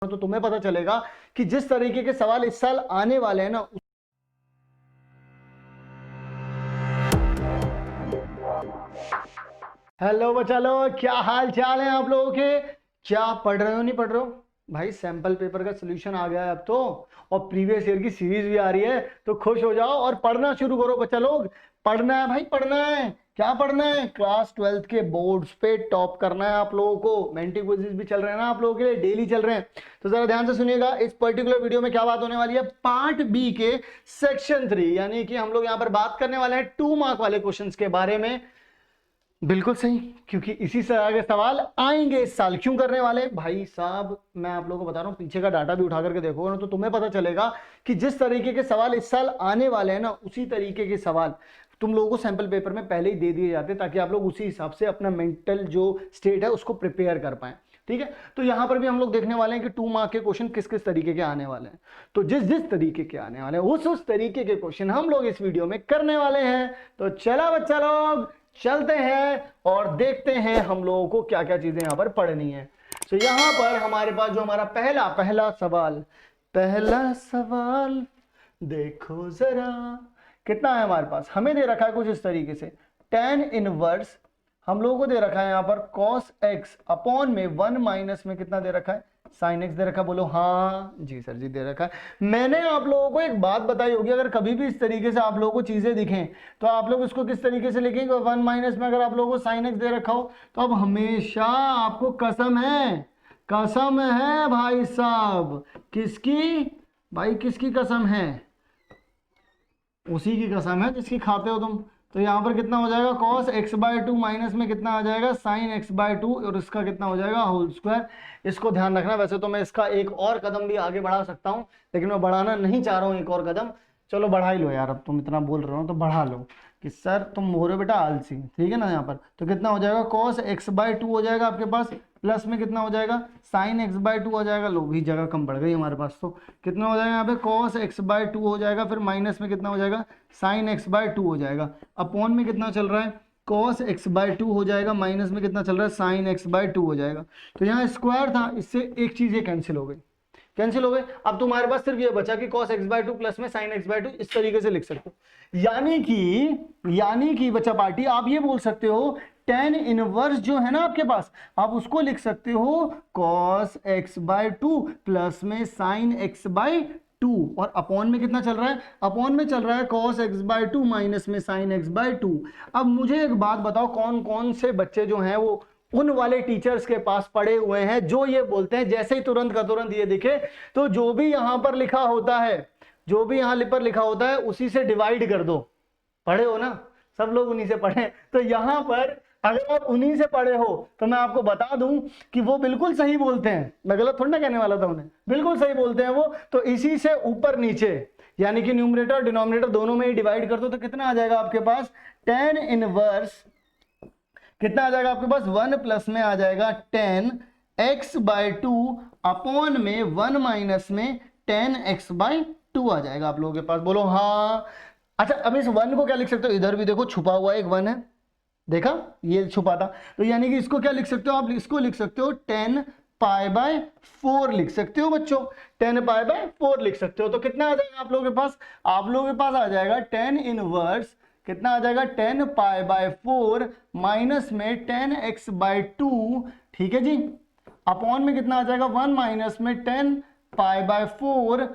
तो तुम्हें पता चलेगा कि जिस तरीके के सवाल इस साल आने वाले हैं ना। हेलो बच्चा लोग, क्या हाल चाल है आप लोगों के? क्या पढ़ रहे हो नहीं पढ़ रहे हो? भाई सैंपल पेपर का सोल्यूशन आ गया है अब तो, और प्रीवियस ईयर की सीरीज भी आ रही है, तो खुश हो जाओ और पढ़ना शुरू करो बच्चा लोग। पढ़ना है भाई, पढ़ना है। क्या पढ़ना है? क्लास 12th के बोर्ड्स पे टॉप करना है आप लोगों को। मेंटी क्विज़ेस भी चल रहे हैं ना आप लोगों के लिए, डेली चल रहे हैं। तो जरा ध्यान से सुनिएगा, इस पर्टिकुलर वीडियो में क्या बात होने वाली है। पार्ट बी के सेक्शन 3, यानी कि हम लोग यहाँ पर बात करने वाले हैं 2 मार्क वाले क्वेश्चंस के बारे में। बिल्कुल सही, क्योंकि इसी तरह के सवाल आएंगे इस साल। क्यों करने वाले भाई साहब, मैं आप लोगों को बता रहा हूं, पीछे का डाटा भी उठा करके देखोगे ना तो तुम्हें पता चलेगा कि जिस तरीके के सवाल इस साल आने वाले हैं ना, उसी तरीके के सवाल तुम लोगों को सैंपल पेपर में पहले ही दे दिए जाते, ताकि आप लोग उसी हिसाब से अपना मेंटल जो स्टेट है उसको प्रिपेयर कर पाए। ठीक है, तो यहां पर भी हम लोग देखने वाले हैं कि 2 मार्क के क्वेश्चन किस किस तरीके के आने वाले हैं। तो जिस जिस तरीके के आने वाले हैं उस तरीके के क्वेश्चन हम लोग इस वीडियो में करने वाले हैं। तो चला बच्चा लोग, चलते हैं और देखते हैं हम लोगों को क्या क्या चीजें यहां पर पढ़नी है। तो यहां पर हमारे पास जो हमारा पहला सवाल देखो जरा, कितना है हमारे पास। हमें दे रखा है कुछ इस तरीके से, tan इनवर्स हम लोगों को दे रखा है यहां पर cos x अपॉन में 1 माइनस में कितना दे रखा है, sin x दे रखा है। बोलो हाँ जी सर जी, दे रखा है। मैंने आप लोगों को एक बात बताई होगी, अगर कभी भी इस तरीके से आप लोगों को चीजें दिखें तो आप लोग इसको किस तरीके से लिखेंगे। 1 माइनस में अगर आप लोगों को sin x दे रखा हो तो अब हमेशा आपको कसम है भाई साहब, किसकी भाई, किसकी कसम है? उसी की कसम है जिसकी खाते हो तुम। तो यहाँ पर कितना हो जाएगा, cos x/2 माइनस में कितना आ जाएगा, sin x/2, और इसका कितना हो जाएगा, होल स्क्वायर। इसको ध्यान रखना। वैसे तो मैं इसका एक और कदम भी आगे बढ़ा सकता हूँ, लेकिन मैं बढ़ाना नहीं चाह रहा हूँ एक और कदम। चलो बढ़ा ही लो यार, अब तुम इतना बोल रहे हो तो बढ़ा लो कि सर तुम हो रहे बेटा आलसी। ठीक है ना, यहाँ पर तो कितना हो जाएगा, cos x/2 हो जाएगा आपके पास, प्लस में कितना हो जाएगा, sin x/2 हो जाएगा। लो भी जगह कम बढ़ गई हमारे पास, तो कितना हो जाएगा यहाँ पे, cos x/2 हो जाएगा, फिर माइनस में कितना हो जाएगा, sin x/2 हो जाएगा। अपॉन में कितना चल रहा है, cos x/2 हो जाएगा, माइनस में कितना चल रहा है, sin x/2 हो जाएगा। तो यहाँ स्क्वायर था, इससे एक चीज ये कैंसिल हो गई, कैंसिल हो गए। अब तुम्हारे पास सिर्फ ये बचा कि cos x/2 प्लस में sin x/2, इस तरीके से लिख सकते हो। यानी कि बच्चा पार्टी आप ये बोल सकते हो, tan इनवर्स जो है ना आपके पास, आप उसको लिख सकते हो cos x/2 प्लस में sin x/2, और अपॉन में कितना चल रहा है, अपॉन में चल रहा है cos x/2 माइनस में sin x/2। अब मुझे एक बात बताओ, कौन कौन से बच्चे जो हैं वो उन वाले टीचर्स के पास पढ़े हुए हैं जो ये बोलते हैं जैसे ही तुरंत का तुरंत ये दिखे तो जो भी यहां पर लिखा होता है, जो भी यहां पर लिखा होता है उसी से डिवाइड कर दो। पढ़े हो ना सब लोग, उन्हीं से पढ़े। तो यहां पर अगर आप उन्हीं से पढ़े हो तो मैं आपको बता दूं कि वो बिल्कुल सही बोलते हैं। मैं गलत थोड़ा ना कहने वाला था उन्हें, बिल्कुल सही बोलते हैं वो। तो इसी से ऊपर नीचे यानी कि न्यूमरेटर और डिनोमिनेटर दोनों में ही डिवाइड कर दो, तो कितना आ जाएगा आपके पास, tan इनवर्स कितना आ जाएगा आपके पास, 1 प्लस में आ जाएगा tan x/2 अपॉन में 1 माइनस में tan x/2 आ जाएगा आप लोगों के पास। बोलो हाँ। अच्छा, अब इस 1 को क्या लिख सकते हो, इधर भी देखो छुपा हुआ एक 1 है, देखा ये छुपा था। तो यानी कि इसको क्या लिख सकते हो आप, इसको लिख सकते हो tan π/4 लिख सकते हो बच्चों, tan π/4 लिख सकते हो। तो कितना आ जाएगा आप लोगों के पास, आप लोगों के पास आ जाएगा tan इनवर्स, कितना आ जाएगा, tan π/4 माइनस में tan x/2। ठीक है जी, अपॉन में कितना आ जाएगा, 1 माइनस में tan π/4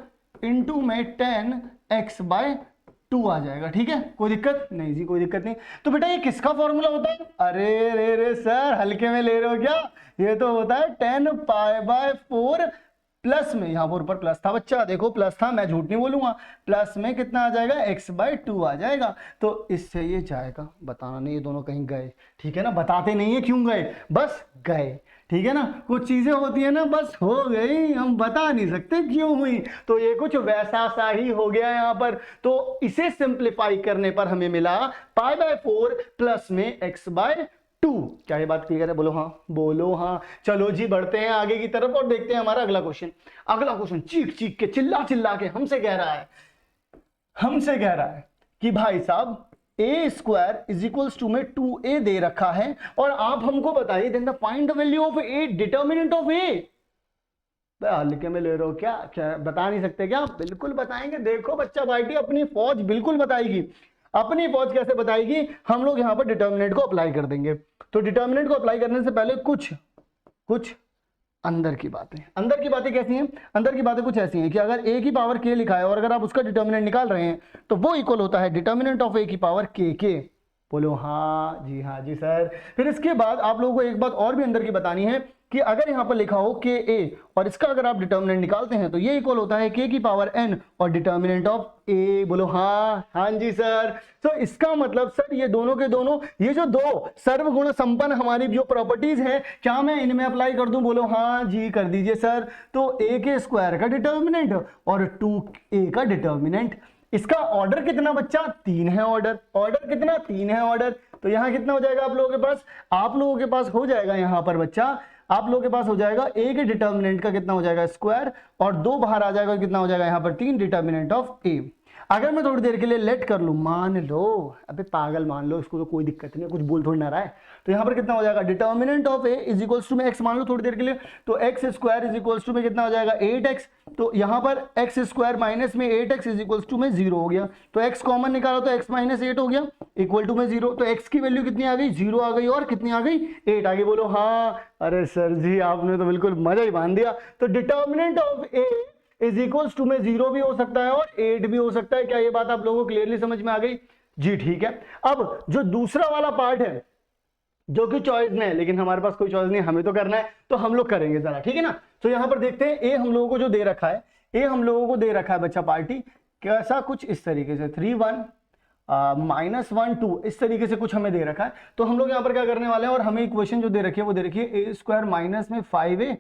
इंटू में tan x/2 आ जाएगा। ठीक है, कोई दिक्कत नहीं जी, कोई दिक्कत नहीं। तो बेटा ये किसका फॉर्मूला होता है, अरे रे रे सर हल्के में ले रहे हो क्या, ये तो होता है tan π/4 प्लस में, यहां पर ऊपर प्लस था बच्चा, देखो प्लस था, मैं झूठ नहीं बोलूंगा, प्लस में कितना आ जाएगा, x/2 आ जाएगा। तो इससे ये जाएगा, बताना नहीं ये दोनों कहीं गए। ठीक है ना, बताते नहीं है क्यों गए, बस गए। ठीक है ना, कुछ चीजें होती है ना बस हो गई, हम बता नहीं सकते क्यों हुई। तो ये कुछ वैसा सा ही हो गया यहाँ पर। तो इसे सिंप्लीफाई करने पर हमें मिला π/4 प्लस में x/2। क्या ये बात क्लियर है, बोलो हाँ, बोलो हाँ। चलो जी बढ़ते हैं आगे की तरफ और देखते हैं हमारा अगला क्वेश्चन। अगला क्वेश्चन चीख चीख के चिल्ला चिल्ला के हमसे कह रहा है कि भाई साहब a² इज इक्वल्स टू में 2a दे रखा है और आप हमको बताइए then the find the value of a, determinant of a। हल्के में ले रहे हो क्या? क्या बता नहीं सकते क्या? बिल्कुल बताएंगे। देखो बच्चा पार्टी अपनी फौज बिल्कुल बताएगी। अपनी फौज कैसे बताएगी? हम लोग यहाँ पर डिटर्मिनेंट को अप्लाई कर देंगे। तो डिटर्मिनेंट को अप्लाई करने से पहले कुछ अंदर की बातें कैसी हैं? अंदर की बातें कुछ ऐसी हैं कि अगर a की पावर k लिखा है और अगर आप उसका डिटर्मिनेंट निकाल रहे हैं तो वो इक्वल होता है डिटर्मिनेंट ऑफ a की पावर k। बोलो हाँ जी सर। फिर इसके बाद आप लोगों को एक बात और भी अंदर की बतानी है कि अगर यहाँ पर लिखा हो के ए और इसका अगर आप डिटर्मिनेंट निकालते हैं तो ये इक्वल होता है के की पावर n और डिटर्मिनेंट ऑफ ए। बोलो हाँ जी सर। तो इसका मतलब सर ये दोनों के दोनों, ये जो दो सर्वगुण संपन्न हमारी जो प्रॉपर्टीज हैं, क्या मैं इनमें अप्लाई कर दूं? बोलो हाँ जी कर दीजिए सर। तो ए के स्क्वायर का डिटर्मिनेंट और 2a का डिटर्मिनेंट, इसका ऑर्डर कितना बच्चा? 3 है ऑर्डर। ऑर्डर कितना? 3 है ऑर्डर। तो यहाँ कितना हो जाएगा आप लोगों के पास? आप लोगों के पास हो जाएगा यहाँ पर बच्चा, आप लोगों के पास हो जाएगा a के डिटर्मिनेंट का कितना हो जाएगा? स्क्वायर, और 2 बाहर आ जाएगा, कितना हो जाएगा यहाँ पर? 3 डिटर्मिनेंट ऑफ a। अगर मैं थोड़ी देर के लिए लेट कर लूं, मान लो, अबे पागल मान लो, इसको तो कोई दिक्कत नहीं है, कुछ बोल थोड़ी ना रहा है। तो यहाँ पर कितना हो जाएगा? Determinant of a is equals to में x मान लो थोड़ी देर के लिए, तो x square is equals to में कितना हो जाएगा? 8x। तो यहाँ पर x स्क्वायर माइनस में 8x इज इक्वल्स टू में 0 हो गया। तो x कॉमन निकाला तो x माइनस 8 हो गया इक्वल टू में 0। तो x की वैल्यू कितनी आ गई? 0 आ गई, और कितनी आ गई? 8 आ गई। बोलो हाँ। अरे सर जी आपने तो बिल्कुल मजा ही बांध दिया। तो determinant of a is equals to में 0 भी हो सकता है और 8 भी हो सकता है। क्या ये बात आप लोगों को क्लियरली समझ में आ गई? जी ठीक है। अब जो दूसरा वाला पार्ट है जो कि चॉइस में है, लेकिन हमारे पास कोई चॉइस नहीं, हमें तो करना है, तो हम लोग करेंगे जरा, ठीक है ना। तो यहां पर देखते हैं ए हम लोगों को जो दे रखा है, ए हम लोगों को दे रखा है बच्चा पार्टी कैसा, कुछ इस तरीके से 3 1 -1 2 इस तरीके से कुछ हमें दे रखा है। तो हम लोग यहाँ पर क्या करने वाले हैं, और हमें इक्वेशन जो दे रखी है वो दे रखी है ए स्क्वायर माइनस में 5a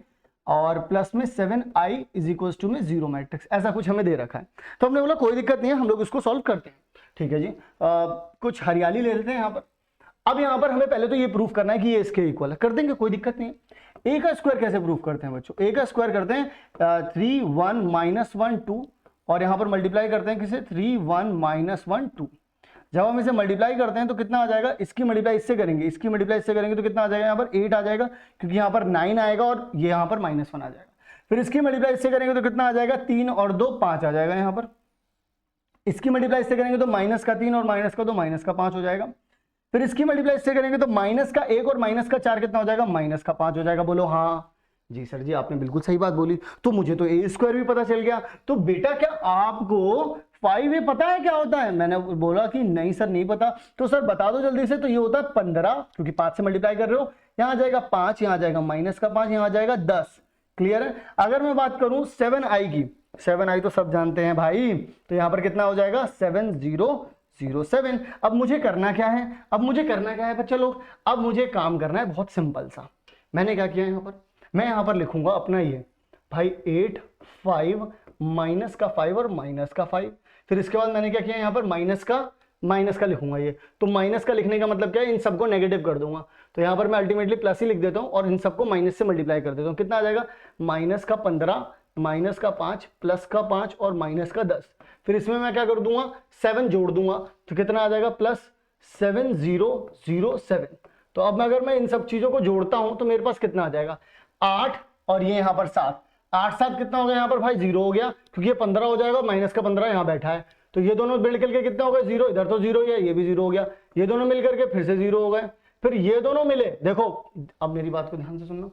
और प्लस में 7i इज इक्वल टू में 0 मैट्रिक्स, ऐसा कुछ हमें दे रखा है। तो हमने बोला कोई दिक्कत नहीं है, हम लोग इसको सॉल्व करते हैं। ठीक है जी। कुछ हरियाली ले लेते हैं यहाँ पर। अब यहाँ पर हमें पहले तो ये प्रूफ करना है कि ये इसके इक्वल है, कर देंगे कोई दिक्कत नहीं है। ए का स्क्वायर कैसे प्रूफ करते हैं बच्चों? ए का स्क्वायर करते हैं 3 1 -1 2 और यहाँ पर मल्टीप्लाई करते हैं किसे? 3 1 -1 2। जब हम इसे मल्टीप्लाई करते हैं तो कितना आ जाएगा? इसकी मल्टीप्लाई इससे करेंगे, इसकी मल्टीप्लाई इससे करेंगे तो कितना आ जाएगा? यहाँ पर 8 आ जाएगा, क्योंकि यहाँ पर 9 आएगा और ये यहाँ पर -1 आ जाएगा। फिर इसकी मल्टीप्लाई इससे करेंगे तो कितना आ जाएगा? 3 और 2 5 आ जाएगा यहाँ पर। इसकी मल्टीप्लाई इससे करेंगे तो -3 और -2 -5 हो जाएगा। फिर इसकी मल्टीप्लाई इससे करेंगे तो -1 और -4 कितना हो जाएगा? -5 हो जाएगा। बोलो हाँ जी सर जी आपने बिल्कुल सही बात बोली। तो मुझे तो ए स्क्वायर भी पता चल गया। तो बेटा क्या आपको 5a पता है क्या होता है? मैंने बोला कि नहीं सर नहीं पता। तो सर बता दो जल्दी से। तो ये होता है 15, क्योंकि 5 से मल्टीप्लाई कर रहे हो। यहाँ आ जाएगा 5, यहाँ आ जाएगा -5, यहाँ आ जाएगा 10। क्लियर है? अगर मैं बात करूं 7i की, 7i तो सब जानते हैं भाई, तो यहाँ पर कितना हो जाएगा? 7007। अब मुझे करना क्या है? बच्चा लोग, अब मुझे काम करना है बहुत सिंपल सा। मैंने क्या किया यहाँ पर? मैं यहाँ पर लिखूंगा अपना ये भाई 8 5 माइनस का 5 और माइनस का 5। फिर इसके बाद मैंने क्या किया यहाँ पर? माइनस का लिखूंगा ये। तो माइनस का लिखने का मतलब क्या है? इन सबको नेगेटिव कर दूंगा। तो यहाँ पर मैं अल्टीमेटली प्लस ही लिख देता हूँ और इन सबको माइनस से मल्टीप्लाई कर देता हूँ। कितना आ जाएगा? -15 -5 +5 और -10। फिर इसमें मैं क्या कर दूंगा? 7 जोड़ दूंगा, तो कितना आ जाएगा? +7007। तो अब अगर मैं इन सब चीजों को जोड़ता हूं तो मेरे पास कितना आ जाएगा? 8 और ये यहाँ पर 7। 8 7 कितना हो गया यहाँ पर भाई? 0 हो गया, क्योंकि ये 15 हो जाएगा, माइनस का 15 यहाँ बैठा है। तो ये दोनों मिल करके कितना हो गया? 0। इधर तो 0 ही है, ये भी 0 हो गया। ये दोनों मिल करके फिर से 0 हो गए। फिर ये दोनों मिले, देखो अब मेरी बात को ध्यान से सुनना।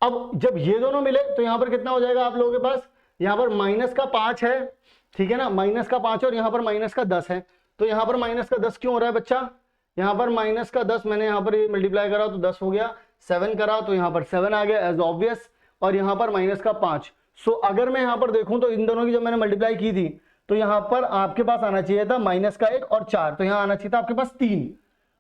अब जब ये दोनों मिले तो यहाँ पर कितना हो जाएगा आप लोगों के पास? यहाँ पर -5 है, ठीक है ना, -5 और यहाँ पर -10 है। तो यहाँ पर -10 क्यों हो रहा है बच्चा? यहाँ पर -10 मैंने यहाँ पर मल्टीप्लाई करा तो 10 हो गया, 7 करा तो यहाँ पर 7 आ गया एज ऑब्वियस, और यहाँ पर -5। सो अगर मैं यहाँ पर देखूं तो इन दोनों की जब मैंने मल्टीप्लाई की थी तो यहाँ पर आपके पास आना चाहिए था -1 और 4, तो यहाँ आना चाहिए था आपके पास 3।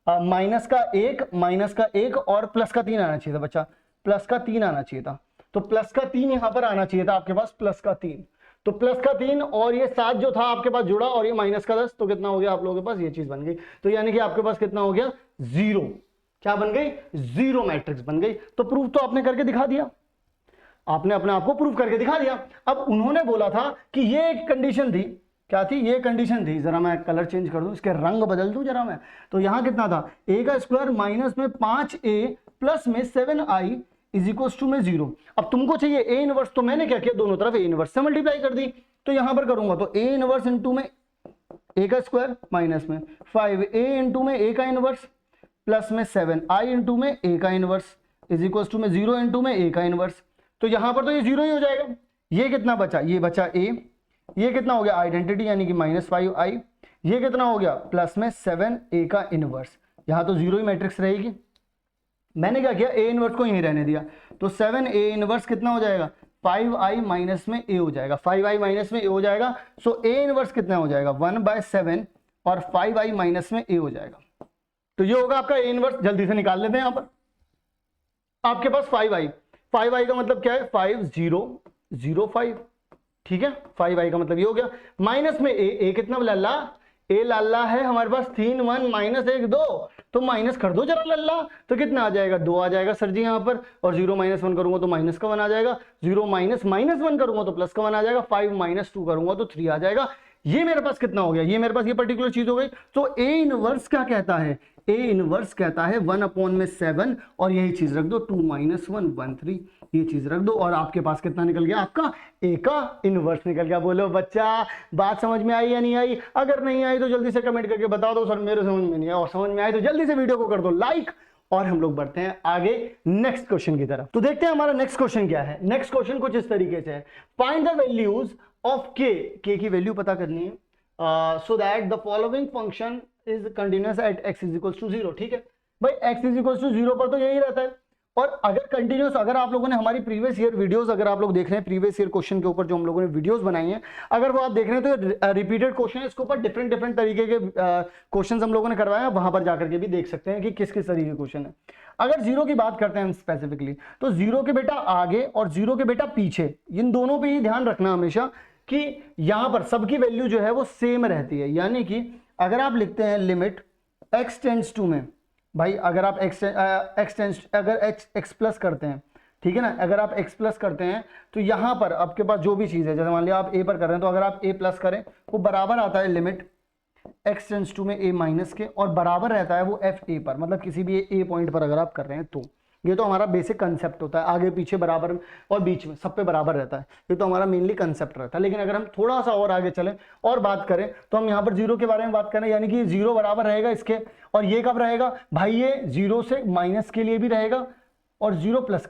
-1 और +3 आना चाहिए था बच्चा, +3 आना चाहिए था। तो +3 यहाँ पर आना चाहिए था आपके पास, +3। तो +3 और ये 7 जो था आपके पास जुड़ा, और ये -10, तो कितना हो गया आप लोगों के पास? ये चीज बन गई। तो यानी कि आपके पास कितना हो गया? 0। क्या बन गई? 0 मैट्रिक्स बन गई। तो प्रूफ तो आपने करके दिखा दिया, आपने अपने आप को प्रूफ करके दिखा दिया। अब उन्होंने बोला था कि ये एक कंडीशन थी, क्या थी? ये कंडीशन थी, जरा मैं कलर चेंज कर दूं, इसके रंग बदल दूं जरा मैं। तो यहां कितना था? a का स्क्वायर माइनस में 5a प्लस में 7i इज इक्वल टू में 0। अब तुमको चाहिए ए इनवर्स, तो मैंने क्या किया, दोनों तरफ ए इनवर्स से मल्टीप्लाई कर दी। तो यहां पर करूंगा तो ए इनवर्स इंटू में ए का स्क्वायर माइनस में 5a इंटू में ए का इनवर्स प्लस में 7i इंटू में ए का इनवर्स इज इक्वल टू में 0 इंटू में ए का इनवर्स। तो यहां पर तो ये 0 ही हो जाएगा। ये कितना बचा, ये बचा a, ये कितना हो गया आइडेंटिटी यानी कि -5i, ये कितना हो गया प्लस में 7a का इनवर्स। यहां तो 0 ही मैट्रिक्स रहेगी। मैंने क्या किया, a इनवर्स को यहीं रहने दिया, तो 7a इनवर्स कितना हो जाएगा 5i माइनस में a हो जाएगा, 5i माइनस में a हो जाएगा। सो a इनवर्स कितना हो जाएगा 1/7 और 5i माइनस में a हो जाएगा। तो ये होगा आपका a इनवर्स। जल्दी से निकाल लेते हैं। यहां पर आपके पास 5i का मतलब क्या है 5005, ठीक है। 5i का मतलब ये हो गया, माइनस में a कितना लल्ला, a लल्ला है हमारे पास 3 1 माइनस 1 2, तो माइनस कर दो जरा लल्ला, तो कितना आ जाएगा 2 आ जाएगा सर जी यहाँ पर। और 0 - 1 करूंगा तो माइनस का 1 आ जाएगा, 0 - -1 करूंगा तो प्लस का 1 आ जाएगा, 5 - 2 करूंगा तो 3 आ जाएगा। ये मेरे पास कितना हो गया, ये मेरे पास ये पर्टिकुलर चीज हो गई। तो a इनवर्स क्या कहता है, a इनवर्स कहता है 1/7 और यही चीज रख दो 2 - 1 1 3, ये चीज रख दो और आपके पास कितना निकल गया, आपका a का इनवर्स निकल गया। बोलो बच्चा बात समझ में आई या नहीं आई? अगर नहीं आई तो जल्दी से कमेंट करके बता दो सर मेरे समझ में नहीं आया, और समझ में आई तो जल्दी से वीडियो को कर दो लाइक। और हम लोग बढ़ते हैं आगे नेक्स्ट क्वेश्चन की तरफ। तो देखते हैं हमारा नेक्स्ट क्वेश्चन क्या है। नेक्स्ट क्वेश्चन कुछ इस तरीके से है, find the values of k की वैल्यू पता करनी है so that the following function is continuous at x is equal to 0। ठीक है भाई, x इज इक्वल टू 0 पर तो यही रहता है। और अगर कंटिन्यूअस, अगर आप लोगों ने हमारी प्रीवियस ईयर वीडियोस अगर आप लोग देख रहे हैं, प्रीवियस ईयर क्वेश्चन के ऊपर जो हम लोगों ने वीडियोस बनाई हैं, अगर वो आप देख रहे हैं तो रिपीटेड क्वेश्चन है, इसके ऊपर डिफरेंट तरीके के क्वेश्चंस हम लोगों ने करवाए हैं, वहां पर जाकर के भी देख सकते हैं कि किस किस तरीके के क्वेश्चन है। अगर 0 की बात करते हैं हम स्पेसिफिकली, तो 0 के बेटा आगे और 0 के बेटा पीछे, इन दोनों पे ही ध्यान रखना हमेशा कि यहां पर सबकी वैल्यू जो है वो सेम रहती है। यानी कि अगर आप लिखते हैं लिमिट x टेंड्स टू में, भाई अगर आप x प्लस करते हैं, ठीक है ना, अगर आप x प्लस करते हैं तो यहां पर आपके पास जो भी चीज है, जैसे मान लिया आप a पर कर रहे हैं, तो अगर आप a प्लस करें वो बराबर आता है लिमिट x टेंड्स टू में a माइनस के, और बराबर रहता है वो f a पर, मतलब किसी भी a पॉइंट पर अगर आप कर रहे हैं तो। ये तो हमारा बेसिक कंसेप्ट होता है, आगे पीछे बराबर और बीच में सब पे बराबर रहता है, ये तो हमारा मेनली कंसेप्ट रहता है। लेकिन अगर हम थोड़ा सा और आगे चलें और बात करें तो हम यहाँ पर 0 के बारे में बात करें, यानी कि 0 बराबर रहेगा इसके, और ये कब रहेगा भाई, ये 0 से माइनस के लिए भी रहेगा और 0 प्लस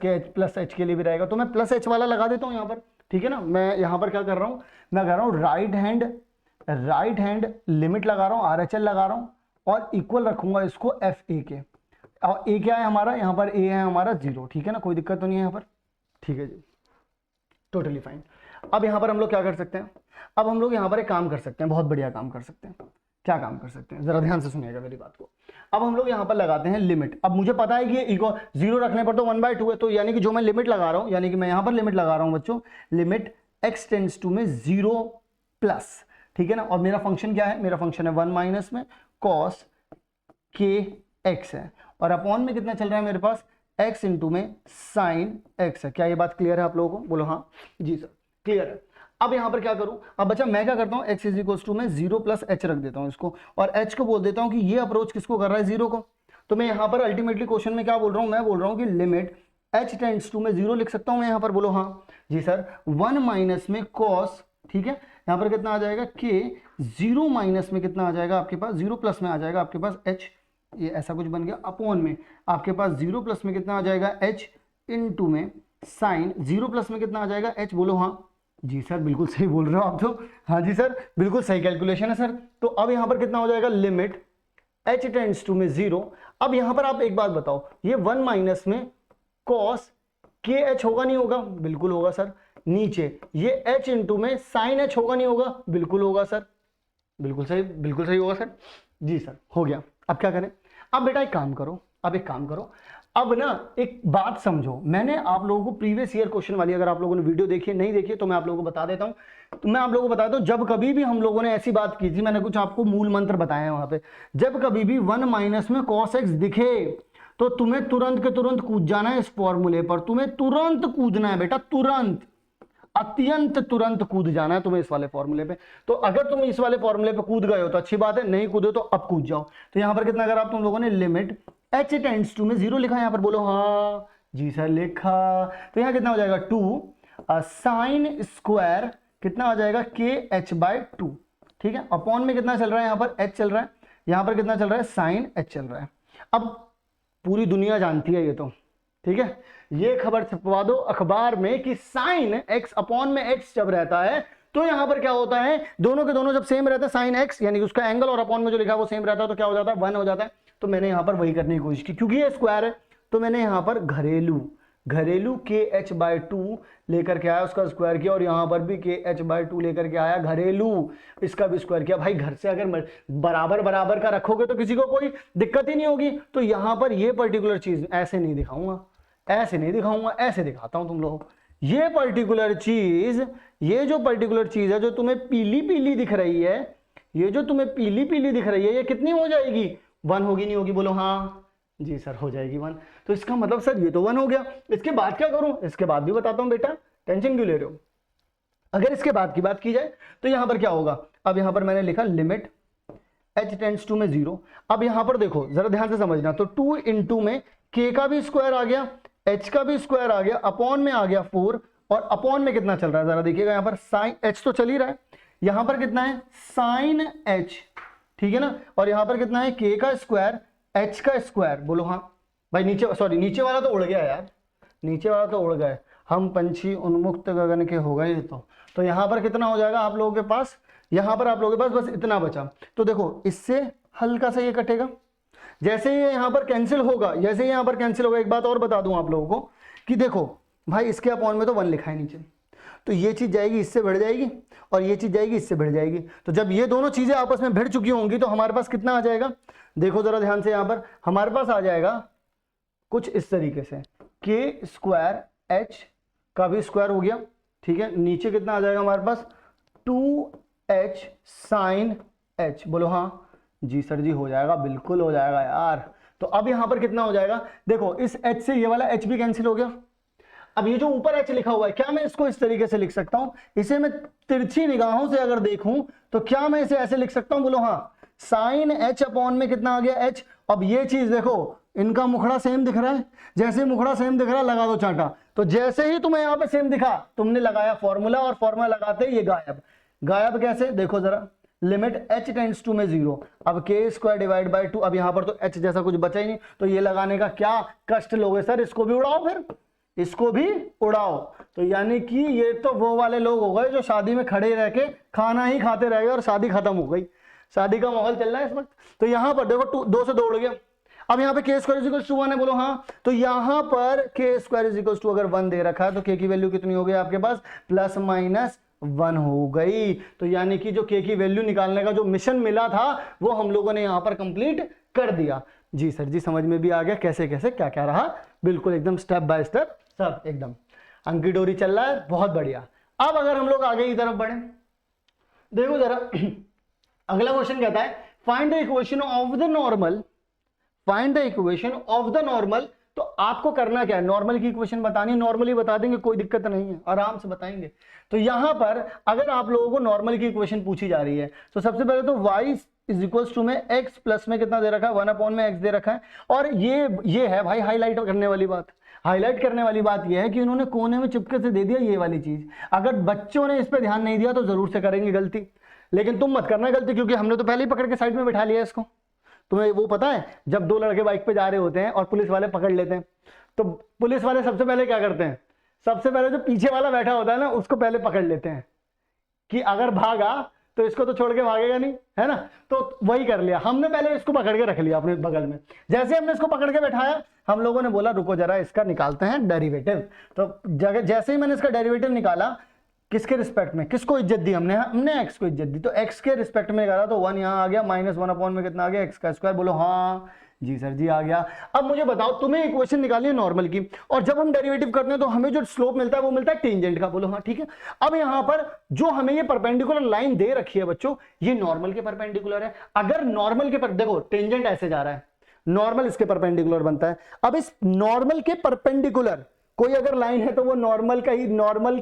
h के लिए भी रहेगा। तो मैं प्लस h वाला लगा देता हूँ यहाँ पर, ठीक है ना। मैं यहाँ पर क्या कर रहा हूँ, मैं कर रहा हूँ राइट हैंड लिमिट लगा रहा हूँ, RHL लगा रहा हूँ, और इक्वल रखूंगा इसको FA के। और a क्या है हमारा, यहाँ पर a है हमारा 0, ठीक है ना, कोई दिक्कत तो नहीं है यहाँ पर, ठीक है जी, टोटली फाइन। अब यहाँ पर हम लोग क्या कर सकते हैं, अब हम लोग यहाँ पर एक काम कर सकते हैं, बहुत बढ़िया काम कर सकते हैं। क्या काम कर सकते हैं, जरा ध्यान से सुनिएगा मेरी बात को। अब हम लोग यहाँ पर लगाते हैं लिमिट। अब मुझे पता है कि इक्वल 0 रखने पर तो 1/2 है, तो यानी कि जो मैं लिमिट लगा रहा हूँ, यानी कि मैं यहाँ पर लिमिट लगा रहा हूँ बच्चों, लिमिट x टेंड्स टू में 0 प्लस, ठीक है ना। और मेरा फंक्शन क्या है, मेरा फंक्शन है 1 माइनस में cos kx है, और अपॉन में कितना चल रहा है मेरे पास, x इंटू में sin x है। क्या ये बात क्लियर है आप लोगों को? बोलो हाँ जी सर क्लियर है। अब यहाँ पर क्या करूं, अब बच्चा मैं क्या करता हूँ, x इज इक्वल टू में 0 प्लस h रख देता हूँ इसको, और h को बोल देता हूँ कि ये अप्रोच किसको कर रहा है, 0 को। तो मैं यहाँ पर अल्टीमेटली क्वेश्चन में क्या बोल रहा हूँ, मैं बोल रहा हूँ कि लिमिट h टेंड्स टू में 0 लिख सकता हूँ मैं यहाँ पर, बोलो हाँ जी सर। 1 माइनस में cos, ठीक है, यहाँ पर कितना आ जाएगा k, 0 माइनस में कितना आ जाएगा आपके पास, 0 प्लस में आ जाएगा आपके पास h, ये ऐसा कुछ बन गया, अपॉन में आपके पास 0 प्लस में कितना आ जाएगा h इनटू में साइन 0 प्लस में कितना आ जाएगा h, बोलो हाँ जी सर, बिल्कुल सही बोल रहे हो आप तो, हाँ जी सर बिल्कुल सही कैलकुलेशन है सर। तो अब यहाँ पर कितना हो जाएगा, लिमिट h टेंड्स टू में 0। अब यहाँ पर आप एक बात बताओ, ये 1 माइनस में cos kh होगा नहीं होगा, बिल्कुल होगा सर। नीचे ये h इंटू में साइन h होगा नहीं होगा, बिल्कुल होगा सर, बिल्कुल सही होगा सर जी सर, हो गया। अब क्या करें, अब बेटा एक काम करो, अब ना एक बात समझो, मैंने आप लोगों को प्रीवियस ईयर क्वेश्चन वाली, अगर आप लोगों ने वीडियो देखी नहीं देखी तो मैं आप लोगों को बता देता हूं। तो मैं आप लोगों को बताता हूं, जब कभी भी हम लोगों ने ऐसी बात की थी, मैंने कुछ आपको मूल मंत्र बताए हैं वहां पे, जब कभी भी 1 माइनस में cos x दिखे तो तुम्हें तुरंत के तुरंत कूद जाना है इस फॉर्मूले पर, तुम्हें तुरंत कूदना है बेटा, तुरंत, अत्यंत तुरंत कूद जाना है तुम्हें इस वाले फॉर्मूले पे। तो अगर तुम इस वाले फॉर्मूले पे कूद गए हो तो अच्छी बात है, नहीं कूदे तो अब कूद जाओ। तो यहां पर कितना, अगर आप तुम लोगों ने लिमिट h टेंड्स टू में 0 लिखा, यहां पर बोलो हाँ जी सर लिखा। तो यहाँ कितना हो जाएगा 2 साइन स्क्वायर कितना आ जाएगा KH/2, ठीक है। अपॉन में कितना चल रहा है, यहाँ पर h चल रहा है, यहाँ पर कितना चल रहा है साइन h चल रहा है। अब पूरी दुनिया जानती है ये तो, ठीक है, ये खबर छपवा दो अखबार में कि साइन x अपॉन में x जब रहता है तो यहां पर क्या होता है, दोनों के दोनों जब सेम रहता है साइन x यानी कि उसका एंगल और अपॉन में जो लिखा है वो सेम रहता है तो क्या हो जाता है 1 हो जाता है। तो मैंने यहां पर वही करने की कोशिश की, क्योंकि ये स्क्वायर है तो मैंने यहां पर घरेलू KH/2 लेकर के आया, उसका स्क्वायर किया, और यहां पर भी KH/2 लेकर के आया घरेलू, इसका भी स्क्वायर किया। भाई घर से अगर बराबर बराबर का रखोगे तो किसी को कोई दिक्कत ही नहीं होगी। तो यहां पर ये पर्टिकुलर चीज ऐसे नहीं दिखाऊंगा, ऐसे नहीं दिखाऊंगा, ऐसे दिखाता हूं तुम लोगों को। ये पर्टिकुलर चीज, ये जो पर्टिकुलर चीज है जो तुम्हें पीली पीली दिख रही है, ये जो तुम्हें पीली पीली दिख रही है, ये कितनी हो जाएगी 1 होगी, नहीं होगी, बोलो हाँ जी सर हो जाएगी 1। तो इसका मतलब सर ये तो 1 हो गया, इसके बाद क्या करूं, इसके बाद भी बताता हूं बेटा, टेंशन क्यों ले रहे हो। अगर इसके बाद की बात की जाए तो यहां पर क्या होगा, अब यहां पर मैंने लिखा लिमिट h टेंड्स टू में 0। अब यहां पर देखो जरा ध्यान से समझना, तो 2 इंटू में k का भी स्क्वायर आ गया, h का भी स्क्वायर आ गया, अपॉन में आ गया 4, और अपॉन में कितना चल रहा है जरा देखिएगा, यहां पर साइन h तो चल ही रहा है, यहां पर कितना है साइन h, ठीक है ना, और यहां पर कितना है k का स्क्वायर h का स्क्वायर, बोलो हाँ भाई। नीचे सॉरी नीचे वाला तो उड़ गया यार, नीचे वाला तो उड़ गए, हम पंछी उन्मुक्त गगन के हो गए। तो यहां पर कितना हो जाएगा आप लोगों के पास, यहां पर आप लोगों के पास बस इतना बचा। तो देखो इससे हल्का सा ये कटेगा, जैसे ये यहां पर कैंसिल होगा, जैसे ही यहां पर कैंसिल होगा, एक बात और बता दूं आप लोगों को कि देखो भाई इसके अपॉन में तो 1 लिखा है नीचे, तो ये चीज जाएगी इससे बढ़ जाएगी, और ये चीज जाएगी इससे बढ़ जाएगी। तो जब ये दोनों चीजें आपस में भिड़ चुकी होंगी तो हमारे पास कितना आ जाएगा, देखो जरा ध्यान से, यहां पर हमारे पास आ जाएगा कुछ इस तरीके से, k स्क्वायर h का भी स्क्वायर हो गया, ठीक है, नीचे कितना आ जाएगा हमारे पास 2h साइन h, बोलो हाँ जी सर जी हो जाएगा, बिल्कुल हो जाएगा यार। तो अब यहां पर कितना हो जाएगा, देखो इस h से ये वाला h भी कैंसिल हो गया। अब ये जो ऊपर h लिखा हुआ है, क्या मैं इसको इस तरीके से लिख सकता हूं, इसे मैं तिरछी निगाहों से अगर देखूं तो क्या मैं इसे ऐसे लिख सकता हूं, बोलो हाँ, साइन h अपॉन में कितना आ गया h। अब ये चीज देखो इनका मुखड़ा सेम दिख रहा है, जैसे मुखड़ा सेम दिख रहा है लगा दो चांटा, तो जैसे ही तुम्हें यहाँ पे सेम दिखा तुमने लगाया फॉर्मूला, और फॉर्मूला लगाते ही ये गायब। गायब कैसे, देखो जरा, लिमिट h टेंड्स टू में 0, अब k स्क्वायर डिवाइड बाय 2, अब यहाँ पर तो h जैसा कुछ बचा ही नहीं, तो ये लगाने का क्या कष्ट लोगे सर, इसको भी उड़ाओ, फिर इसको भी उड़ाओ। तो यानी कि ये तो वो वाले लोग हो गए जो शादी में खड़े रह के खाना ही खाते रह गए और शादी खत्म हो गई, शादी का माहौल चल रहा है इस वक्त। तो यहां पर देखो 2 से 2 उड़ गया, अब यहाँ पे k square is equals to 1 है, बोलो हाँ। तो यहां पर k square is equals to अगर 1 दे रखा है तो k की वैल्यू कितनी हो गई आपके पास, +-1 हो गई। तो यानी कि जो k की वैल्यू निकालने का जो मिशन मिला था वो हम लोगों ने यहां पर कंप्लीट कर दिया। जी सर जी समझ में भी आ गया कैसे कैसे क्या क्या रहा, बिल्कुल एकदम स्टेप बाय स्टेप सब एकदम अंकी डोरी चल रहा है, बहुत बढ़िया। अब अगर हम लोग आगे की तरफ बढ़े, देखो जरा अगला क्वेश्चन कहता है find the equation of the normal, find the equation of the normal. तो आपको करना क्या है, नॉर्मल की इक्वेशन बतानी है, नॉर्मली बता देंगे, कोई दिक्कत नहीं है, आराम से बताएंगे। तो यहां पर अगर आप लोगों को नॉर्मल की इक्वेशन पूछी जा रही है तो सबसे पहले तो y इज इक्वल्स टू में x प्लस में कितना दे रखा है 1 अपॉन में x दे रखा है, और ये है भाई हाईलाइट करने वाली बात। हाईलाइट करने वाली बात यह है कि उन्होंने कोने में चिपके से दे दिया ये वाली चीज। अगर बच्चों ने इस पर ध्यान नहीं दिया तो जरूर से करेंगे गलती, लेकिन तुम मत करना गलती, क्योंकि हमने तो पहले ही पकड़ के साइड में बैठा लिया इसको। तुम्हें वो पता है जब 2 लड़के बाइक पे जा रहे होते हैं और पुलिस वाले पकड़ लेते हैं तो पुलिस वाले सबसे पहले क्या करते हैं, सबसे पहले जो पीछे वाला बैठा होता है ना उसको पहले पकड़ लेते हैं कि अगर भागा तो इसको तो छोड़ के भागेगा नहीं, है ना। तो वही कर लिया हमने, पहले इसको पकड़ के रख लिया अपने बगल में। जैसे हमने इसको पकड़ के बैठाया हम लोगों ने बोला रुको जरा इसका निकालते हैं डेरिवेटिव। तो जैसे ही मैंने इसका डेरिवेटिव निकाला, किसके रिस्पेक्ट में, किसको इज्जत दी हमने एक्स को इज्जत दी, तो एक्स के रिस्पेक्ट में निकाला तो 1 यहाँ आ गया, -1 अपॉन में कितना आ गया एक्स का स्क्वायर, बोलो हाँ जी सर जी आ गया। अब मुझे बताओ तुम्हें इक्वेशन निकालनी है नॉर्मल की, और जब हम डेरिवेटिव करते हैं तो हमें जो स्लोप मिलता है वो मिलता है टेंजेंट का, बोलो हाँ ठीक है। अब यहां पर जो हमें ये परपेंडिकुलर लाइन दे रखी है बच्चों, ये नॉर्मल के परपेंडिकुलर है। अगर नॉर्मल के पर देखो टेंजेंट ऐसे जा रहा है, नॉर्मल इसके परपेंडिकुलर बनता है। अब इस नॉर्मल के परपेंडिकुलर कोई अगर लाइन है तो वो नॉर्मल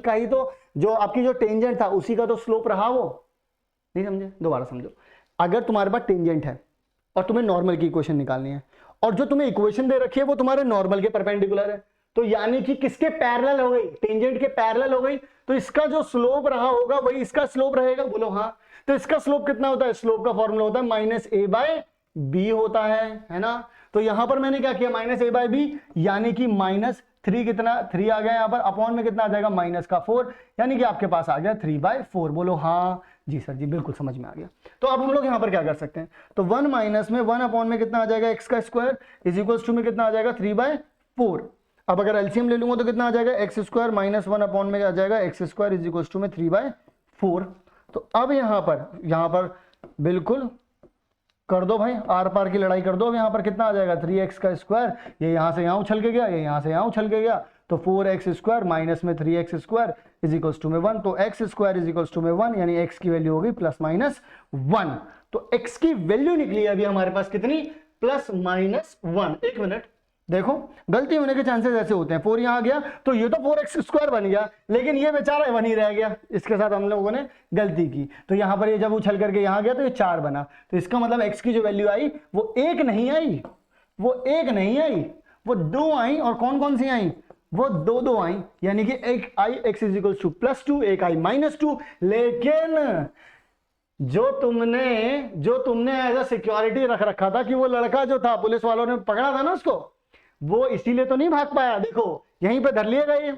का ही तो जो आपकी जो टेंजेंट था उसी का तो स्लोप रहा, वो नहीं समझे, दोबारा समझो। अगर तुम्हारे पास टेंजेंट है और तुम्हें नॉर्मल की इक्वेशन निकालनी है, और जो तुम्हें इक्वेशन दे रखी है वो तुम्हारे नॉर्मल के परपेंडिकुलर है, तो यानी कि किसके पैरेलल हो गई, टेंजेंट के पैरेलल हो गई, तो इसका जो स्लोप रहा होगा वही इसका स्लोप रहेगा, बोलो हाँ। तो इसका स्लोप कितना होता है, स्लोप का फॉर्मूला होता है माइनस ए बाय बी होता है ना। तो यहां पर मैंने क्या किया, माइनस ए बाय बी, यानी कि -3 कितना 3 आ गया यहां पर, अपॉन में कितना आ जाएगा -4, यानी कि आपके पास आ गया 3/4। बोलो हाँ जी सर जी, बिल्कुल समझ में आ गया। तो अब हम लोग यहां पर क्या कर सकते हैं, तो 1 माइनस में 1 अपॉन में कितना आ जाएगा x का स्क्वायर इज इक्वल्स टू में कितना आ जाएगा 3/4। अब अगर एलसीएम ले लूंगा तो कितना आ जाएगा x स्क्वायर माइनस 1 अपॉन में आ जाएगा x square is equals to में 3/4। तो अब यहां पर बिल्कुल कर दो भाई, आर पार की लड़ाई कर दो। अब यहां पर कितना आ जाएगा 3x का स्क्वायर, ये यहां से यहां उछल के गया, ये यहां से यहां उछल के गया, तो 4x स्क्वायर माइनस में 3x square is equals to में 1। तो x square is equals to में 1, यानी x की वैल्यू होगी +-1। तो x की वैल्यू निकली अभी हमारे पास कितनी, +-1। एक मिनट देखो, गलती होने के चांसेस ऐसे होते हैं, 4 यहां आ गया तो ये तो 4x स्क्वायर बन गया, लेकिन ये बेचारा 1 ही रह गया, इसके साथ हम लोगों ने गलती की। तो यहां पर ये जब उछल करके यहां गया तो ये 4 बना, तो इसका मतलब x की जो वैल्यू आई वो 1 नहीं आई, वो 2 आई। और कौन कौन सी आई, वो 2 आई, यानी कि एक आई x इज इक्वल टू +2, एक आई -2। लेकिन जो तुमने एज अ सिक्योरिटी रख रखा था कि वो लड़का जो था पुलिस वालों ने पकड़ा था ना उसको, वो इसीलिए तो नहीं भाग पाया, देखो यहीं पे धर लिए गए।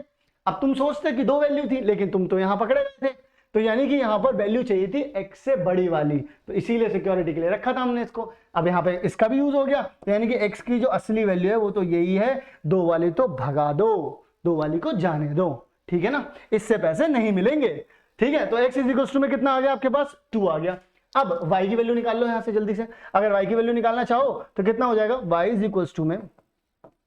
अब तुम सोचते कि 2 वैल्यू थी, लेकिन तुम तो यहां पकड़े गए थे, तो यानी कि यहां पर वैल्यू चाहिए थी x से बड़ी वाली, तो इसीलिए सिक्योरिटी के लिए रखा था हमने इसको। अब यहां पे इसका भी यूज हो गया, तो यानी कि x की जो असली वैल्यू है वो तो यही है, 2 वाली तो भगा दो, 2 वाली को जाने दो, ठीक है ना, इससे पैसे नहीं मिलेंगे, ठीक है। तो x इज इक्वल टू में कितना आ गया आपके पास, 2 आ गया। अब y की वैल्यू निकाल लो यहां से जल्दी से, अगर y की वैल्यू निकालना चाहो तो कितना हो जाएगा, y इज इक्वल टू में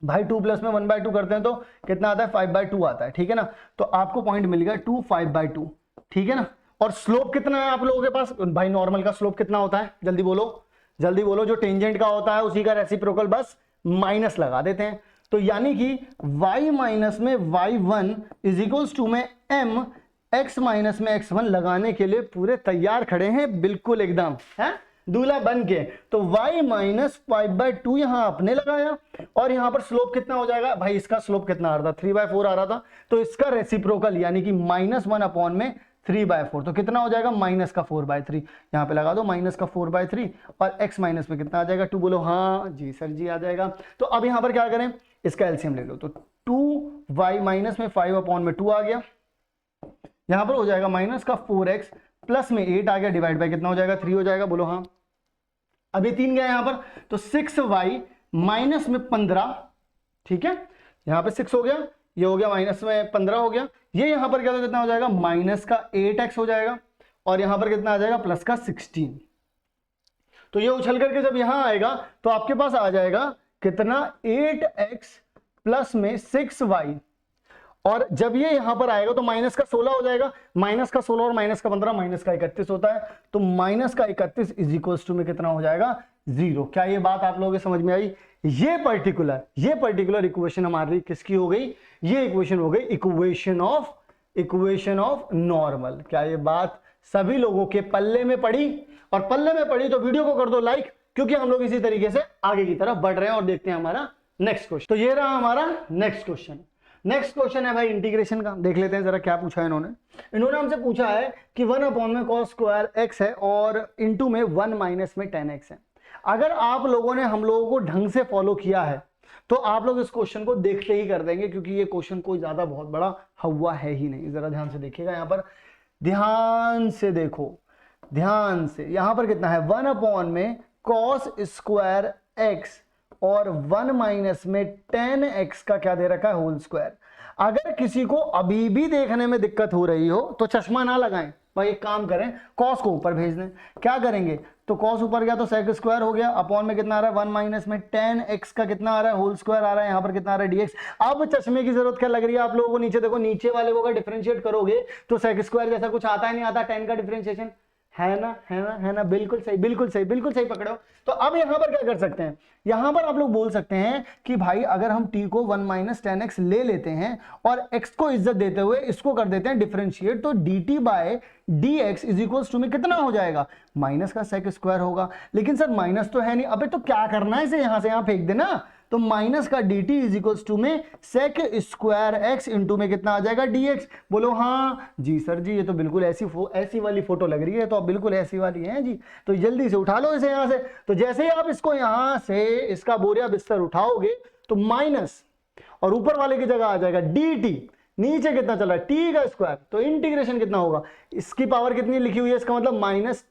भाई 2 प्लस में 1/2 करते हैं तो कितना आता है 5/2 आता है, ठीक है ना। तो आपको पॉइंट मिल गया 2 5/2, ठीक है ना। और स्लोप कितना है आप लोगों के पास भाई, नॉर्मल का स्लोप कितना होता है, जल्दी बोलो, जो टेंजेंट का होता है उसी का रेसिप्रोकल बस माइनस लगा देते हैं। तो यानी कि y माइनस में y1 इज इक्वल्स टू में m x माइनस में x1 लगाने के लिए पूरे तैयार खड़े हैं, बिल्कुल एकदम है दूल्हा बन के। तो y माइनस 5/2 यहां आपने लगाया, और यहां पर स्लोप कितना हो जाएगा भाई, इसका स्लोप कितना आ रहा था 3/4 आ रहा था, तो इसका रेसिप्रोकल यानी कि -1 अपॉन में 3/4, तो कितना हो जाएगा -4/3, यहां पे लगा दो -4/3, और x माइनस में कितना आ जाएगा 2, बोलो हाँ जी सर जी आ जाएगा। तो अब यहां पर क्या करें, इसका एलसीएम ले लो, तो 2y माइनस में 5 अपॉन में 2 आ गया, यहां पर हो जाएगा -4x प्लस में 8 आ गया, डिवाइड बाय कितना हो जाएगा 3 हो जाएगा, बोलो हाँ। अभी 3 गया यहां पर, तो 6y माइनस में 15, ठीक है, यहां पे 6 हो गया, ये हो गया माइनस में 15 हो गया, ये यहां पर क्या तो कितना हो जाएगा माइनस का 8x हो जाएगा, और यहां पर कितना आ जाएगा प्लस का 16। तो ये उछल करके जब यहां आएगा तो आपके पास आ जाएगा कितना 8x प्लस में 6y, और जब ये यहां पर आएगा तो माइनस का 16 हो जाएगा, माइनस का 16 और माइनस का 15 माइनस का 31 होता है, तो माइनस का 31 इज इक्वल्स टू में कितना हो जाएगा 0। क्या ये बात आप लोगों को समझ में आई, ये पर्टिकुलर इक्वेशन हमारी किसकी हो गई, ये इक्वेशन हो गई इक्वेशन ऑफ नॉर्मल। क्या ये बात सभी लोगों के पल्ले में पड़ी, और पल्ले में पड़ी तो वीडियो को कर दो लाइक, क्योंकि हम लोग इसी तरीके से आगे की तरफ बढ़ रहे हैं। और देखते हैं हमारा नेक्स्ट क्वेश्चन, तो ये रहा हमारा नेक्स्ट क्वेश्चन है भाई इंटीग्रेशन का। देख लेते हैं जरा क्या पूछा है इन्होंने हमसे पूछा है कि 1 अपॉन में cos स्क्वायर x है और इनटू में 1 माइनस में 10x है। अगर आप लोगों ने हम लोगों को ढंग से फॉलो किया है तो आप लोग इस क्वेश्चन को देखते ही कर देंगे, क्योंकि ये क्वेश्चन कोई ज्यादा बहुत बड़ा हुआ है ही नहीं। जरा ध्यान से देखिएगा, यहाँ पर ध्यान से देखो, ध्यान से, यहां पर कितना है 1 अपॉन में cos स्क्वायर x और 1 माइनस में 10x का क्या दे रखा है होल स्क्वायर। अगर किसी को अभी भी देखने में दिक्कत हो रही हो तो चश्मा ना लगाएं भाई, एक काम करें cos को ऊपर भेज दें। क्या करेंगे, तो cos ऊपर गया तो sec स्क्वायर हो गया, अपॉन में कितना आ रहा है 1 माइनस में 10x का कितना आ रहा है होल स्क्वायर आ रहा है, यहां पर कितना आ रहा है dx। अब चश्मे की जरूरत क्या लग रही है आप लोगों को, नीचे देखो, नीचे वाले को अगर डिफरेंशिएट करोगे तो sec स्क्वायर जैसा कुछ आता है नहीं आता 10 का डिफरेंशिएशन, है ना, बिल्कुल सही पकड़ो। तो अब यहां पर क्या कर सकते हैं, यहां पर आप लोग बोल सकते हैं कि भाई अगर हम t को 1 माइनस 10x ले लेते हैं और x को इज्जत देते हुए इसको कर देते हैं डिफरेंशिएट, तो dt by dx is equals to में कितना हो जाएगा माइनस का sec स्क्वायर होगा। लेकिन सर माइनस तो है नहीं, अबे तो क्या करना है इसे, यहां से यहां फेंक देना, तो माइनस का dt इज इक्वल्स टू में सेक स्क्वायर एक्स इंटू में कितना आ जाएगा dx। बोलो हाँ जी सर जी, ये तो बिल्कुल ऐसी वाली फोटो लग रही है, तो अब बिल्कुल ऐसी वाली है जी, तो जल्दी से उठा लो इसे यहां से। तो जैसे ही आप इसको यहां से इसका बोरिया बिस्तर उठाओगे तो माइनस और ऊपर वाले की जगह आ जाएगा dt, नीचे कितना चल रहा है t का स्क्वायर, तो इंटीग्रेशन कितना होगा, इसकी पावर कितनी लिखी हुई है, इसका मतलब माइनस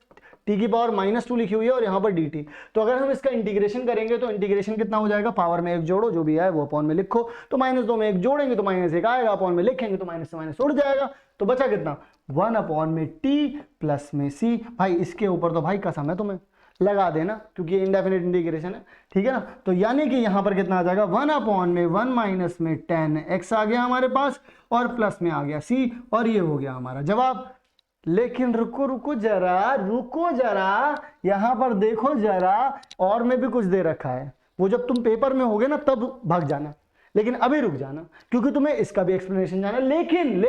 t की पावर -2 लिखी हुई है और यहाँ पर dt। तो अगर हम इसका इंटीग्रेशन करेंगे तो इंटीग्रेशन कितना हो जाएगा, पावर में एक जोड़ो, जो भी है वो अपॉन में लिखो, तो -2 में एक जोड़ेंगे तो -1 आएगा, अपॉन में लिखेंगे तो माइनस से माइनस उड़ जाएगा, तो बचा कितना 1 अपॉन में t प्लस में c। भाई इसके ऊपर तो भाई कसम है तुम्हें, लगा देना क्योंकि ये इंडेफिनिट इंटीग्रेशन है, ठीक है ना। तो यानी कि यहां पर कितना आ जाएगा 1 अपॉन में 1 माइनस में 10x आ गया हमारे पास और प्लस में आ गया c, और ये हो गया हमारा जवाब। लेकिन रुको जरा, यहां पर देखो जरा, और में भी कुछ दे रखा है, वो जब तुम पेपर में होगे ना तब भाग जाना, लेकिन अभी रुक जाना क्योंकि तुम्हें इसका भी एक्सप्लेनेशन जाना। लेकिन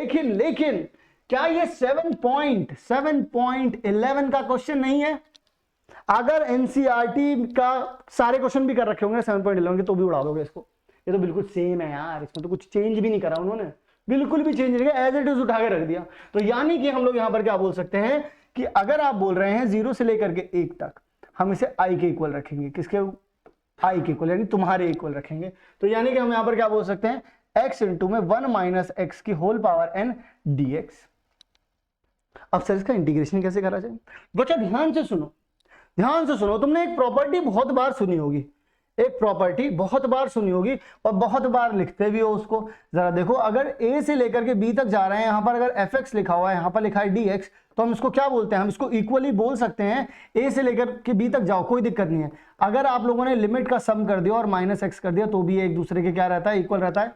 क्या ये 7.11 का क्वेश्चन नहीं है? अगर एनसीईआरटी का सारे क्वेश्चन भी कर रखे होंगे 7.11 के तो भी उड़ा दोगे इसको, ये तो बिल्कुल सेम है यार, इसमें तो कुछ चेंज भी नहीं करा उन्होंने, बिल्कुल भी चेंज नहीं किया, एज इट इज उठा के रख दिया। तो यानी कि हम लोग यहां पर क्या बोल सकते हैं कि अगर आप बोल रहे हैं 0 से लेकर के 1 तक, हम इसे i के इक्वल रखेंगे, किसके i के इक्वल, यानी तुम्हारे इक्वल रखेंगे। तो यानी कि हम यहां पर क्या बोल सकते हैं, x इंटू में 1 माइनस एक्स की होल पावर n dx। अब सर इसका इंटीग्रेशन कैसे करा जाए? बच्चा ध्यान से सुनो, तुमने एक प्रॉपर्टी बहुत बार सुनी होगी, और बहुत बार लिखते भी हो उसको। जरा देखो, अगर a से लेकर के b तक जा रहे हैं, यहां पर अगर fx लिखा हुआ है, यहां पर लिखा है dx, तो हम इसको क्या बोलते हैं, हम इसको इक्वली बोल सकते हैं। a से लेकर के b तक जाओ, कोई दिक्कत नहीं है। अगर आप लोगों ने लिमिट का सम कर दिया और माइनस एक्स कर दिया तो भी एक दूसरे के क्या रहता है, इक्वल रहता है,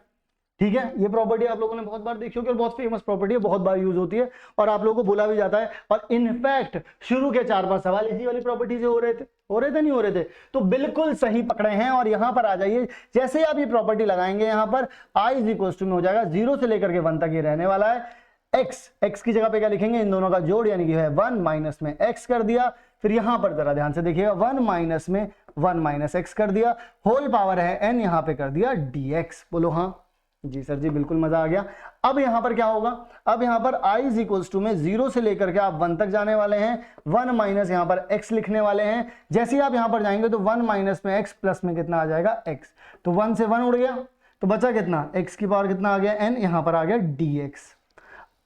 ठीक है। ये प्रॉपर्टी आप लोगों ने बहुत बार देखी होगी और बहुत फेमस प्रॉपर्टी है, बहुत बार यूज होती है और आप लोगों को बोला भी जाता है। और इनफैक्ट शुरू के 4-5 सवाल इसी वाली प्रॉपर्टी से हो रहे थे, नहीं हो रहे थे? तो बिल्कुल सही पकड़े हैं। और यहां पर आ जाइए, जैसे ही आप ये प्रॉपर्टी लगाएंगे, यहां पर i इज इक्वल टू में हो जाएगा 0 से लेकर के 1 तक ये रहने वाला है। x की जगह पे क्या लिखेंगे, इन दोनों का जोड़, यानी कि है 1 माइनस में x कर दिया, फिर यहां पर जरा ध्यान से देखिएगा 1 माइनस में 1 माइनस एक्स कर दिया, होल पावर है n, यहां पे कर दिया dx। बोलो हाँ जी सर जी, बिल्कुल मजा आ गया। अब यहां पर क्या होगा, अब यहां पर i इज इक्वल्स टू में 0 से लेकर के आप 1 तक जाने वाले हैं, 1 माइनस यहां पर x लिखने वाले हैं। जैसे ही आप यहां पर जाएंगे तो 1 माइनस में x प्लस में कितना आ जाएगा x, तो 1 से 1 उड़ गया, तो बचा कितना, x की पावर कितना आ गया n, यहां पर आ गया dx।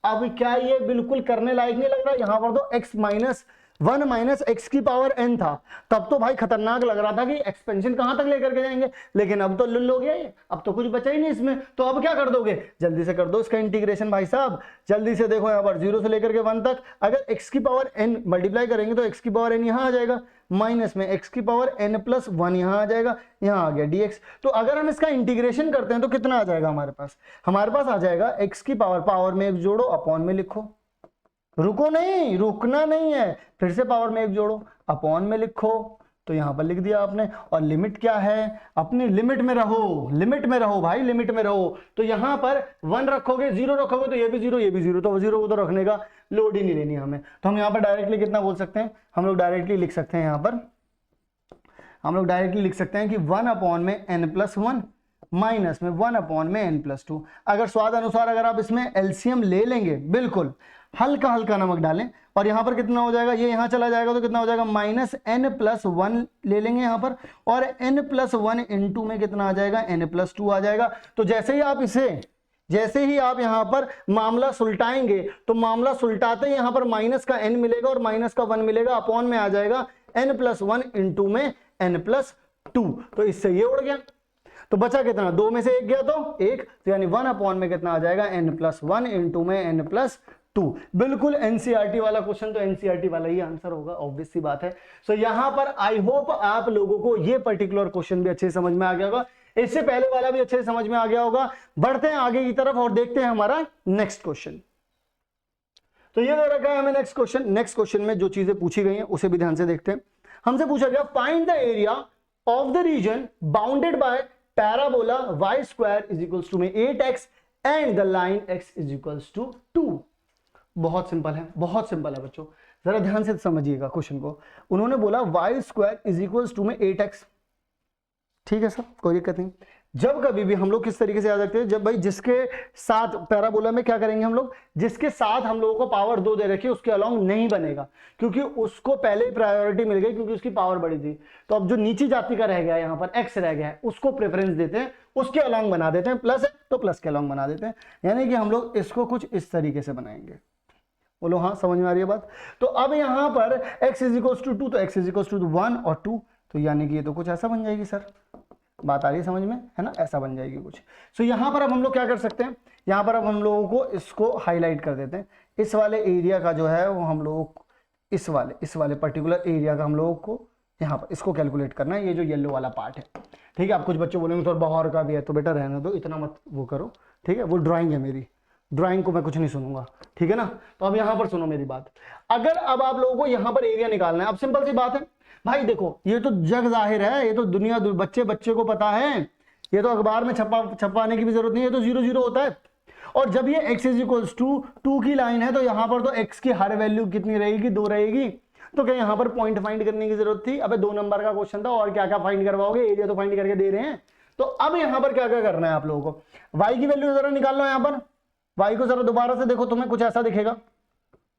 अब क्या ये बिल्कुल करने लायक नहीं लग रहा? यहां पर तो x माइनस 1 माइनस एक्स की पावर n था, तब तो भाई खतरनाक लग रहा था कि एक्सपेंशन कहां तक लेकर के जाएंगे, लेकिन अब तो लुल हो गया ये, अब तो कुछ बचा ही नहीं इसमें। तो अब क्या कर दोगे, जल्दी से कर दो इसका इंटीग्रेशन भाई साहब, जल्दी से देखो यहां पर 0 से लेकर के 1 तक, अगर x की पावर n मल्टीप्लाई करेंगे तो x की पावर n यहां आ जाएगा, माइनस में x की पावर n प्लस 1 यहां आ जाएगा, यहां आ गया dx। तो अगर हम इसका इंटीग्रेशन करते हैं तो कितना आ जाएगा हमारे पास आ जाएगा x की पावर में एक जोड़ो, अपॉन में लिखो, रुकना नहीं है, फिर से पावर में एक जोड़ो, अपॉन में लिखो, तो यहां पर लिख दिया आपने। और लिमिट क्या है, अपनी लिमिट में रहो भाई, लिमिट में रहो। तो यहां पर 1 रखोगे, 0 रखोगे तो ये भी 0, तो 0 को तो रखने का लोड ही नहीं लेनी हमें। तो हम यहां पर डायरेक्टली कितना बोल सकते हैं, हम लोग डायरेक्टली लिख सकते हैं, यहां पर हम लोग डायरेक्टली लिख सकते हैं कि 1 अपॉन में n प्लस 1 माइनस में 1 अपॉन में n प्लस 2। अगर स्वाद अनुसार अगर आप इसमें एलसीएम ले लेंगे, बिल्कुल हल्का नमक डालें, और यहां पर कितना हो जाएगा, ये यहां चला जाएगा तो कितना हो जाएगा, माइनस n प्लस 1 ले लेंगे यहां पर, और n प्लस 1 इंटू में कितना आ जाएगा, n प्लस 2 आ जाएगा। तो जैसे ही आप यहां पर मामला सुलटाएंगे, तो मामला सुलटाते ही यहां पर माइनस का n मिलेगा और माइनस का 1 मिलेगा, अपॉन में आ जाएगा n प्लस 1 इंटू में n प्लस 2। तो इससे ये उड़ गया, तो बचा कितना, 2 में से 1 गया तो 1, तो यानी 1 अपॉन में कितना आ जाएगा, n प्लस 1 इंटू में n प्लस 2। बिल्कुल एनसीईआरटी वाला क्वेश्चन तो एनसीईआरटी वाला ही आंसर होगा, ऑब्वियस सी बात है। सो यहां पर आई होप आप लोगों को ये पर्टिकुलर क्वेश्चन भी अच्छे समझ में आ गया होगा, इससे पहले वाला भी अच्छे से समझ में आ गया होगा। बढ़ते हैं आगे की तरफ और देखते हैं हमारा नेक्स्ट क्वेश्चन। तो ये दे रखा है हमें नेक्स्ट क्वेश्चन में जो चीजें पूछी गई हैं उसे भी ध्यान से देखते हैं। हमसे पूछा गया find the area of the region bounded by parabola y square is equals to में 8x and the line x is equals to 2। बहुत सिंपल है बच्चों, जरा ध्यान से समझिएगा क्वेश्चन को। उन्होंने बोला y square is equals to में 8x, ठीक है सर, कोई दिक्कत नहीं। जब कभी भी हम लोग किस तरीके से याद रखते हैं, जब भाई जिसके साथ पैराबोला में क्या करेंगे हम लोग, जिसके साथ हम लोगों को पावर 2 दे रखी है उसके अलोंग नहीं बनेगा, क्योंकि उसको पहले ही प्रायोरिटी मिल गई क्योंकि उसकी पावर बड़ी थी। तो अब जो नीची जाति का रह गया है यहाँ पर एक्स रह गया है, उसको प्रेफरेंस देते हैं, उसके अलोंग बना देते हैं, प्लस है तो प्लस के अलोंग बना देते हैं, यानी कि हम लोग इसको कुछ इस तरीके से बनाएंगे। बोलो हाँ, समझ में आ रही है बात। तो अब यहाँ पर x इज इक्वल टू 2, तो x इज इक्वल टू 1 और 2, तो यानी कि ये तो कुछ ऐसा बन जाएगी सर, बात आ रही है समझ में, है ना, ऐसा बन जाएगी कुछ। सो यहाँ पर अब हम लोग क्या कर सकते हैं, यहाँ पर अब हम लोगों को इसको हाईलाइट कर देते हैं, इस वाले एरिया का जो है वो हम लोग इस वाले पर्टिकुलर एरिया का हम लोगों को यहाँ पर इसको कैलकुलेट करना है, ये जो येलो वाला पार्ट है, ठीक है। आप कुछ बच्चे बोलेंगे सर बाहर का भी है, तो बेटा रहने दो, इतना मत वो करो, ठीक है, वो ड्राइंग है मेरी, ड्राइंग को मैं कुछ नहीं सुनूंगा, ठीक है ना। तो अब यहाँ पर सुनो मेरी बात, अगर अब आप लोगों को यहाँ पर एरिया निकालना है, अब सिंपल सी बात है भाई, देखो ये तो जग जाहिर है, ये तो दुनिया बच्चे को पता है, ये तो अखबार में छपाने की भी जरूरत नहीं है, ये तो 0 0 होता है। और जब ये x इज इक्वल्स टू 2 की लाइन है, तो यहाँ पर तो x की हर वैल्यू कितनी रहेगी, 2 रहेगी। तो क्या यहाँ पर पॉइंट फाइंड करने की जरूरत थी? अबे 2 नंबर का क्वेश्चन था, और क्या क्या फाइंड करवाओगे, एरिया तो फाइंड करके दे रहे हैं। तो अब यहाँ पर क्या क्या करना है आप लोगों को, y की वैल्यू जरा निकाल लो, यहाँ पर y को जरा दोबारा से देखो, तुम्हें कुछ ऐसा दिखेगा,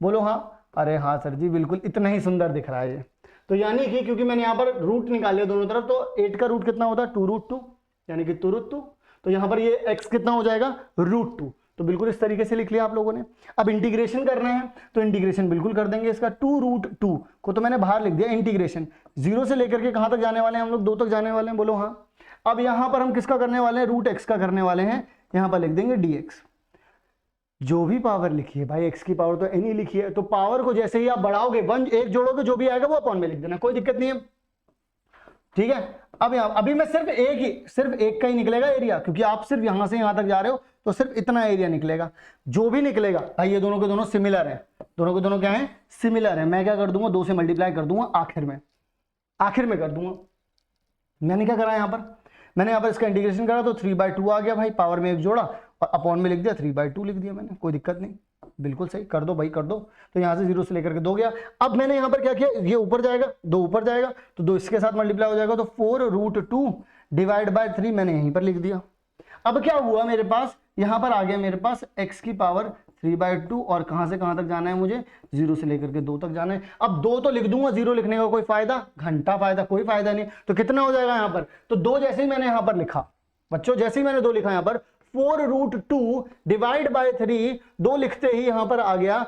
बोलो हाँ। अरे हाँ सर जी, बिल्कुल इतना ही सुंदर दिख रहा है ये। तो यानी कि क्योंकि मैंने यहाँ पर रूट निकाल लिया दोनों तरफ, तो 8 का रूट कितना होता है, 2√2, यानी कि 2√2। तो यहाँ पर ये x कितना हो जाएगा, √2। तो बिल्कुल इस तरीके से लिख लिया आप लोगों ने। अब इंटीग्रेशन करना है तो इंटीग्रेशन बिल्कुल कर देंगे, इसका 2√2 को तो मैंने बाहर लिख दिया, इंटीग्रेशन 0 से लेकर के कहाँ तक जाने वाले हैं हम लोग, 2 तक जाने वाले हैं, बोलो हाँ। अब यहाँ पर हम किसका करने वाले हैं, √x का करने वाले हैं, यहाँ पर लिख देंगे dx। जो भी पावर लिखी है भाई, x की पावर तो n ही लिखी है, तो पावर को जैसे ही आप बढ़ाओगे, 1 जोड़ोगे, जो भी आएगा वो अपॉन में लिख देना, कोई दिक्कत नहीं है, ठीक है। अब यहाँ अभी मैं सिर्फ एक का ही निकलेगा एरिया, क्योंकि आप सिर्फ यहां से यहां तक जा रहे हो, तो सिर्फ इतना एरिया निकलेगा। जो भी निकलेगा भाई, ये दोनों के दोनों सिमिलर है, दोनों के दोनों क्या है, सिमिलर है। मैं क्या कर दूंगा, 2 से मल्टीप्लाई कर दूंगा, आखिर में कर दूंगा। मैंने क्या करा यहाँ पर, मैंने यहाँ पर इसका इंटीग्रेशन करा, तो 3/2 आ गया भाई, पावर में 1 जोड़ा और अपॉन में लिख दिया, 3/2 लिख दिया मैंने, कोई दिक्कत नहीं, बिल्कुल सही, कर दो भाई कर दो। तो यहाँ से 0 से लेकर के 2 गया। अब मैंने यहाँ पर क्या किया, ये ऊपर जाएगा, 2 ऊपर जाएगा, तो 2 इसके साथ मल्टीप्लाई हो जाएगा, तो 4√2 डिवाइड बाय 3 मैंने यहीं पर लिख दिया। अब क्या हुआ मेरे पास, यहाँ पर आ गया मेरे पास x की पावर 3/2, और कहाँ से कहाँ तक जाना है मुझे, 0 से लेकर के 2 तक जाना है। अब 2 तो लिख दूंगा, 0 लिखने का कोई फायदा, घंटा फायदा, कोई फायदा नहीं। तो कितना हो जाएगा यहाँ पर, तो 2 जैसे ही मैंने यहाँ पर लिखा बच्चों, जैसे ही मैंने 2 लिखा यहाँ पर, 4√2 डिवाइड बाय 3, 2 लिखते ही यहां पर आ गया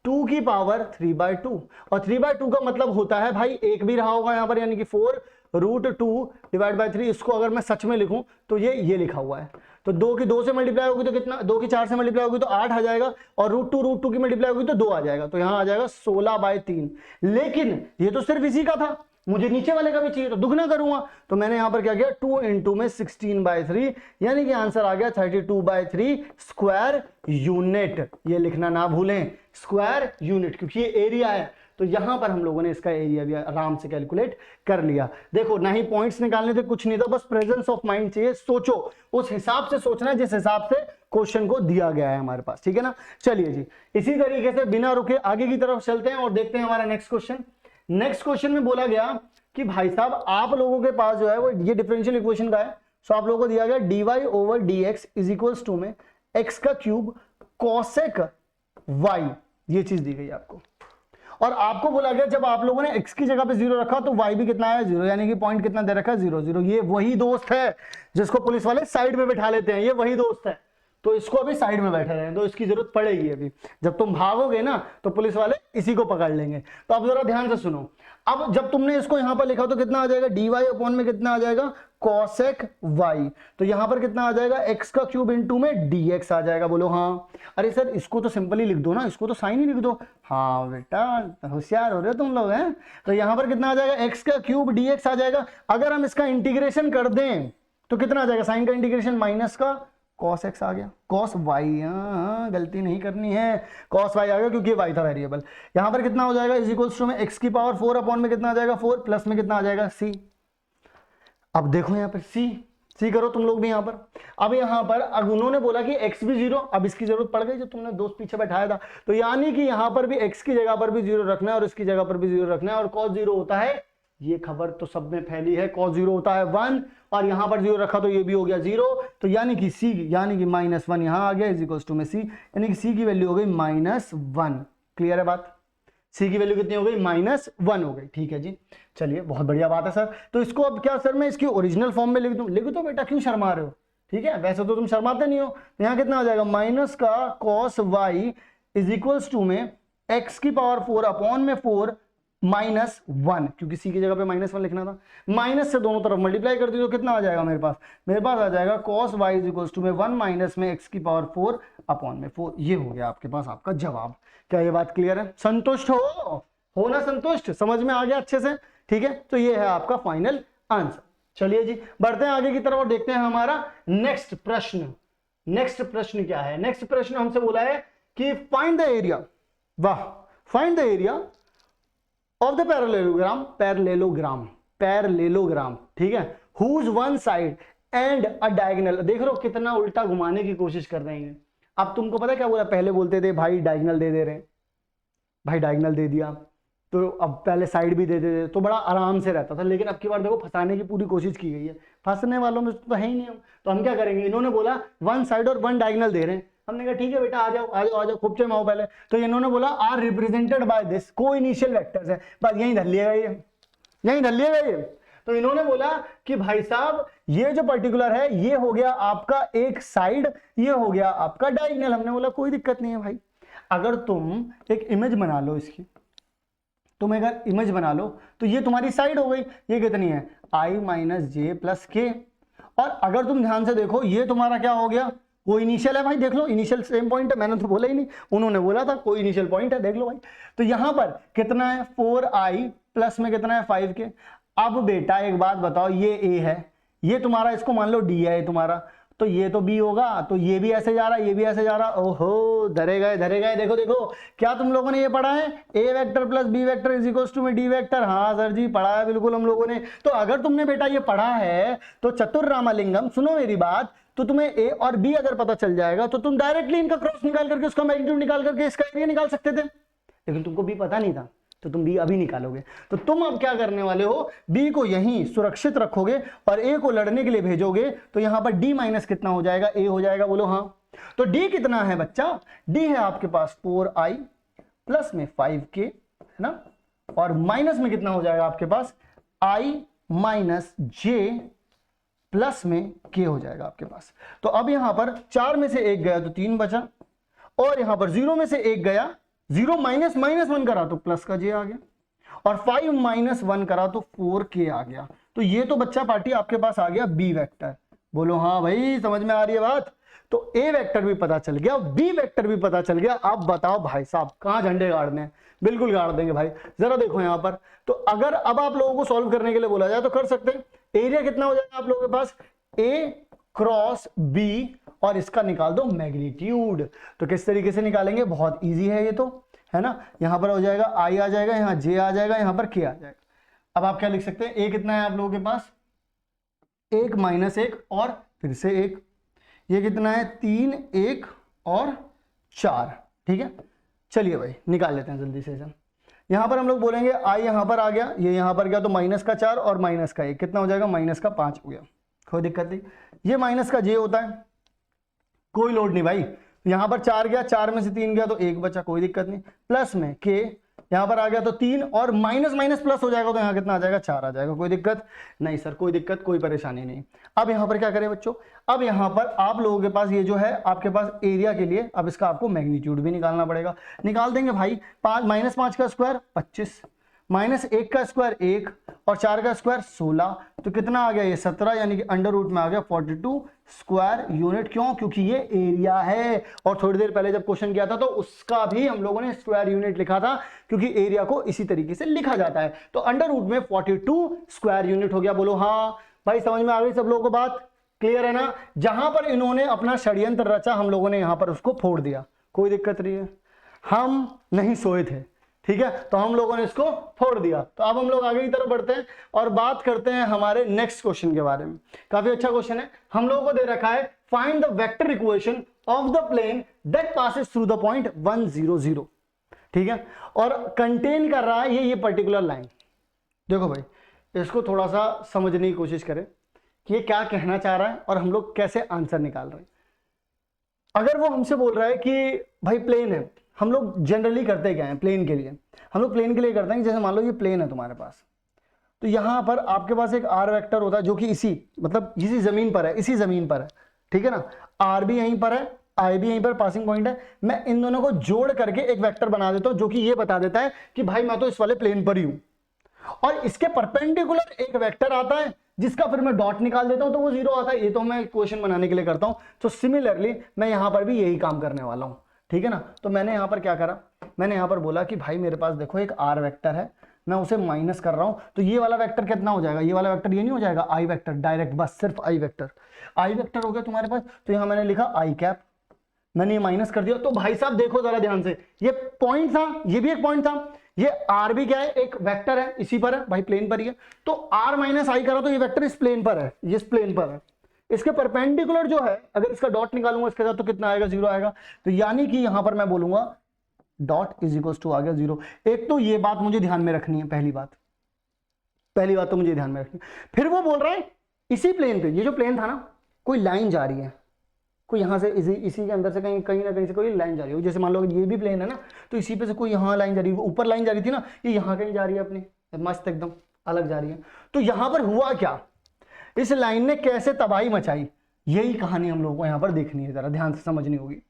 2 की पावर 3/2, और 3/2 का मतलब होता है भाई 1 भी रहा होगा यहां पर, यानी कि 4√2 डिवाइड बाय 3। इसको अगर मैं सच में लिखूं तो ये लिखा हुआ है। तो 2 की 2 से मल्टीप्लाई होगी तो कितना, 2 की 4 से मल्टीप्लाई होगी तो 8 आ जाएगा, और √2 की मल्टीप्लाई होगी तो 2 आ जाएगा, तो यहां आ जाएगा 16/3। लेकिन ये तो सिर्फ इसी का था, मुझे नीचे वाले का भी चाहिए, तो दुगना करूंगा। तो मैंने यहां पर क्या किया, 2 × में 16/3, यानी कि आंसर आ गया 32/3 स्क्वायर यूनिट। ये लिखना ना भूलें, स्क्वायर यूनिट, क्योंकि ये एरिया है। तो यहां पर हम लोगों ने इसका एरिया भी आराम से कैलकुलेट कर लिया। देखो ना ही पॉइंट्स निकालने थे, कुछ नहीं था, बस प्रेजेंस ऑफ माइंड चाहिए, सोचो, उस हिसाब से सोचना है जिस हिसाब से क्वेश्चन को दिया गया है हमारे पास, ठीक है ना। चलिए जी, इसी तरीके से बिना रुके आगे की तरफ चलते हैं और देखते हैं हमारा नेक्स्ट क्वेश्चन। नेक्स्ट क्वेश्चन में बोला गया कि भाई साहब आप लोगों के पास जो है वो ये डिफरेंशियल इक्वेशन का है। सो आप लोगों को दिया गया dy/dx इज इक्वल्स टू में x का क्यूब cosec y, ये चीज दी गई आपको। और आपको बोला गया जब आप लोगों ने x की जगह पे 0 रखा तो y भी कितना है, 0, यानी कि पॉइंट कितना दे रखा है, 0 0। ये वही दोस्त है जिसको पुलिस वाले साइड में बैठा लेते हैं, ये वही दोस्त है। तो इसको अभी साइड में बैठे रहे, तो इसकी जरूरत पड़ेगी अभी, जब तुम भागोगे ना तो पुलिस वाले इसी को पकड़ लेंगे। तो अब जरा ध्यान से सुनो, अब जब तुमने इसको यहां पर लिखा तो कितना आ जाएगा, dy अपॉन में कितना आ जाएगा, cosec y। तो यहां पर कितना आ जाएगा, x का क्यूब इंटू में dx आ जाएगा, बोलो हाँ। अरे सर इसको तो सिंपली लिख दो ना, इसको तो साइन ही लिख दो। हाँ बेटा होशियार हो रहे हो तुम लोग हैं। तो यहां पर कितना आ जाएगा, x का क्यूब dx आ जाएगा। अगर हम इसका इंटीग्रेशन कर दें तो कितना आ जाएगा, साइन का इंटीग्रेशन माइनस का cos x आ गया, cos y, गलती नहीं करनी है, cos y आ गया क्योंकि y था वेरिएबल। यहां पर कितना हो जाएगा, इज इक्वल्स टू में x की पावर 4 अपॉन में कितना आ जाएगा, 4 प्लस में कितना आ जाएगा, c। अब देखो यहाँ पर c करो तुम लोग भी यहाँ पर। अब यहाँ पर अब उन्होंने बोला कि x भी 0, अब इसकी जरूरत पड़ गई जो तुमने दोस्त पीछे बैठाया था। तो यानी कि यहाँ पर भी x की जगह पर भी 0 रखना है और इसकी जगह पर भी 0 रखना है, और cos 0 होता है ये खबर तो सब में फैली है, cos 0 होता है 1 और यहां पर 0 रखा तो ये भी हो गया 0, तो यानी कि c यानी कि -1 यहां आ गया इज इक्वल टू में c, यानी कि c की वैल्यू हो गई -1। क्लियर है बात? c की वैल्यू कितनी हो गई? -1 हो गई। ठीक है जी, चलिए बहुत बढ़िया बात है सर। तो इसको अब क्या सर मैं इसकी ओरिजिनल फॉर्म में लिख दूं? लिख दो बेटा, क्यों शर्मा रहे हो? ठीक है, वैसे तो तुम शर्माते नहीं हो। तो यहाँ कितना हो जाएगा? माइनस का cos y is equals to में x की पावर 4 अपॉन में 4 -1, क्योंकि c की जगह पे -1 लिखना था। माइनस से दोनों तरफ मल्टीप्लाई कर दी तो कितना आ जाएगा मेरे पास? मेरे पास आ जाएगा cos y is equals to में 1 माइनस में x की पावर 4 अपॉन में 4। ये हो गया आपके पास आपका जवाब। क्या ये बात क्लियर है? संतुष्ट हो ना? संतुष्ट? समझ में आ गया अच्छे से? ठीक है, तो ये है आपका फाइनल आंसर। चलिए जी बढ़ते हैं आगे की तरफ और देखते हैं हमारा नेक्स्ट प्रश्न। नेक्स्ट प्रश्न क्या है? नेक्स्ट प्रश्न हमसे बोला है कि फाइंड द एरिया, वाह, find the area of the parallelogram, ठीक है, whose one side and a diagonal. देख रहे हो कितना उल्टा घुमाने की कोशिश कर रहे हैं। अब तुमको पता है क्या बोला? पहले बोलते थे भाई डायगोनल दे दे रहे, भाई डायगोनल दे दिया, तो अब पहले साइड भी दे देते तो बड़ा आराम से रहता था, लेकिन अब की बार देखो फंसाने की पूरी कोशिश की गई है। फंसने वालों में तो है ही नहीं हम, तो हम क्या करेंगे? इन्होंने बोला वन साइड और वन डायगोनल दे रहे हैं, हमने कहा ठीक है बेटा आ जाओ आ जाओ आ जाओ, खूब चमाओ पहले। तो इन्होंने बोला आर रिप्रेजेंटेड बाय दिस, को इनिशियल वेक्टर्स है, बस यहीं धर लिएगा ये, यहीं धर लिएगा ये। तो इन्होंने बोला कि भाई साहब ये जो पर्टिकुलर है ये हो गया आपका एक साइड, ये हो गया आपका डायगोनल। हमने बोला कोई दिक्कत नहीं है भाई, अगर तुम एक इमेज बना लो इसकी, तुम अगर इमेज बना लो तो ये तुम्हारी साइड हो गई। ये कितनी है? i माइनस जे प्लस के। और अगर तुम ध्यान से देखो ये तुम्हारा क्या हो गया? कोई इनिशियल है भाई, देख लो इनिशियल सेम पॉइंट है, मैंने तो बोला ही नहीं, उन्होंने बोला था कोई इनिशियल पॉइंट है, देख लो भाई। तो यहां पर कितना है? 4i प्लस में कितना है? 5 के। अब बेटा एक बात बताओ, ये a है, ये तुम्हारा इसको मान लो d है तुम्हारा, तो ये तो b होगा, तो ये भी ऐसे जा रहा है, ये भी ऐसे जा रहा। ओहो धरे गए धरे गए। देखो देखो क्या तुम लोगों ने ये पढ़ा है? a vector plus b vector is equals to में d वेक्टर। हाँ सर जी पढ़ा है बिल्कुल हम लोगों ने। तो अगर तुमने बेटा ये पढ़ा है तो चतुर रामालिंगम, सुनो मेरी बात, तो तुम्हें a और b अगर पता चल जाएगा तो तुम डायरेक्टली इनका क्रॉस निकाल करके उसका मैग्नीट्यूड निकाल करके इसका एरिया निकाल सकते थे, लेकिन तुमको b पता नहीं था तो तुम b अभी निकालोगे। तो तुम अब क्या करने वाले हो? b को यहीं सुरक्षित रखोगे और a को लड़ने के लिए भेजोगे, तो यहां पर d माइनस कितना हो जाएगा? a हो जाएगा। बोलो हाँ। तो d कितना है बच्चा? d है आपके पास 4i प्लस में 5k, है ना, और माइनस में कितना हो जाएगा आपके पास? i माइनस j प्लस में k हो जाएगा आपके पास। तो अब यहां पर 4 में से 1 गया तो 3 बचा, और यहां पर 0 में से 1 गया, 0 माइनस -1 करा तो प्लस का j आ गया, और 5 माइनस 1 करा तो 4k आ गया। तो ये तो बच्चा पार्टी आपके पास आ गया b वेक्टर। बोलो हाँ भाई, समझ में आ रही है बात? तो a वेक्टर भी पता चल गया, b वेक्टर भी पता चल गया। अब बताओ भाई साहब कहां झंडे गाड़ने हैं? बिल्कुल गाड़ देंगे भाई। जरा देखो यहां पर, तो अगर अब आप लोगों को सॉल्व करने के लिए बोला जाए तो कर सकते हैं। एरिया कितना हो जाएगा आप लोगों के पास? a क्रॉस b, और इसका निकाल दो मैग्नीट्यूड। तो किस तरीके से निकालेंगे? बहुत इजी है ये तो, है ना। यहां पर हो जाएगा i आ जाएगा, यहां j आ जाएगा, यहां पर k आ जाएगा। अब आप क्या लिख सकते हैं? a कितना है आप लोगों के पास? 1 माइनस 1 और फिर से 1, ये कितना है? 3 1 और 4। ठीक है, चलिए भाई निकाल लेते हैं जल्दी से। यहां पर हम लोग बोलेंगे i यहां पर आ गया, ये यहां पर गया, तो माइनस का 4 और माइनस का 1 कितना हो जाएगा? माइनस का 5 हो गया। कोई दिक्कत नहीं। ये माइनस का j होता है, कोई लोड नहीं भाई। यहां पर 4 गया, 4 में से 3 गया तो 1 बचा, कोई दिक्कत नहीं। प्लस में k यहां पर आ गया तो 3, और माइनस माइनस प्लस हो जाएगा तो यहां कितना आ जाएगा? 4 आ जाएगा। कोई दिक्कत नहीं सर, कोई दिक्कत कोई परेशानी नहीं। अब यहां पर क्या करें बच्चों? अब यहां पर आप लोगों के पास ये जो है आपके पास एरिया के लिए, अब इसका आपको मैग्नीट्यूड भी निकालना पड़ेगा। निकाल देंगे भाई। 5 माइनस 5 का स्क्वायर 25, माइनस 1 का स्क्वायर 1, और 4 का स्क्वायर 16, तो कितना आ गया? ये 17, यानी कि अंडर रूट में आ गया 42 स्क्वायर यूनिट। क्यों? क्योंकि ये एरिया है, और थोड़ी देर पहले जब क्वेश्चन किया था तो उसका भी हम लोगों ने स्क्वायर यूनिट लिखा था, क्योंकि एरिया को इसी तरीके से लिखा जाता है। तो अंडर रूट में 42 स्क्वायर यूनिट हो गया। बोलो हाँ भाई, समझ में आ गई सब लोगों को बात? क्लियर है ना। जहां पर इन्होंने अपना षड्यंत्र रचा, हम लोगों ने यहां पर उसको फोड़ दिया, कोई दिक्कत नहीं है। हम नहीं सोए थे, ठीक है, तो हम लोगों ने इसको फोड़ दिया। तो अब हम लोग आगे की तरफ बढ़ते हैं और बात करते हैं हमारे नेक्स्ट क्वेश्चन के बारे में। काफी अच्छा क्वेश्चन है। हम लोगों को दे रखा है find the vector equation of the plane that passes through the point 1 0 0। ठीक है, और कंटेन कर रहा है ये पर्टिकुलर लाइन। देखो भाई, इसको थोड़ा सा समझने की कोशिश करें कि ये क्या कहना चाह रहा है और हम लोग कैसे आंसर निकाल रहे हैं। अगर वो हमसे बोल रहा है कि भाई प्लेन है, हम लोग जनरली करते क्या है प्लेन के लिए, हम लोग प्लेन के लिए करते हैं जैसे मान लो ये प्लेन है तुम्हारे पास, तो यहां पर आपके पास एक आर वेक्टर होता है जो कि इसी मतलब इसी जमीन पर है, इसी जमीन पर है, ठीक है ना, आर भी यहीं पर है, आई भी यहीं पर पासिंग पॉइंट है। मैं इन दोनों को जोड़ करके एक वेक्टर बना देता हूं जो कि ये बता देता है कि भाई मैं तो इस वाले प्लेन पर ही हूं, और इसके परपेंडिकुलर एक वेक्टर आता है जिसका फिर मैं डॉट निकाल देता हूं तो वो जीरो आता है। ये तो मैं क्वेश्चन बनाने के लिए करता हूं। तो सिमिलरली मैं यहां पर भी यही काम करने वाला हूं, ठीक है ना। तो मैंने यहां पर क्या करा, मैंने यहां पर बोला कि भाई मेरे पास देखो एक आर वेक्टर है, मैं उसे माइनस कर रहा हूं, तो ये वाला वेक्टर कितना हो जाएगा, ये वाला वेक्टर ये नहीं हो जाएगा आई वेक्टर, डायरेक्ट बस सिर्फ आई वेक्टर, आई वेक्टर हो गया तुम्हारे पास। तो यहां मैंने लिखा आई कैप, मैंने ये माइनस कर दिया। तो भाई साहब देखो जरा ध्यान से, ये पॉइंट था, ये भी एक पॉइंट था, ये आर भी क्या है एक वेक्टर है, इसी पर है भाई, प्लेन पर ही है। तो आर माइनस आई करा तो ये वेक्टर इस प्लेन पर है, ये इस प्लेन पर है, इसके परपेंडिकुलर जो है अगर इसका डॉट निकालूंगा इसके साथ तो कितना आएगा, जीरो आएगा। तो यानी कि यहां पर मैं बोलूंगा डॉट इज इक्वल टू आ गया जीरो। एक तो ये बात मुझे ध्यान में रखनी है, पहली बात तो मुझे ध्यान में रखनी है। फिर वो बोल रहा है इसी प्लेन पे, ये जो प्लेन था ना, कोई लाइन जा रही है, कोई यहाँ से इसी के अंदर से कहीं ना कहीं से कोई लाइन जा रही है। जैसे मान लो ये भी प्लेन है ना, तो इसी पे से कोई यहाँ लाइन जा रही है, ऊपर लाइन जा रही थी ना, ये यहाँ कहीं जा रही है अपनी, मस्त एकदम अलग जा रही है। तो यहाँ पर हुआ क्या, इस लाइन ने कैसे तबाही मचाई, यही कहानी हम लोगों को यहाँ पर देखनी है, जरा ध्यान से समझनी होगी।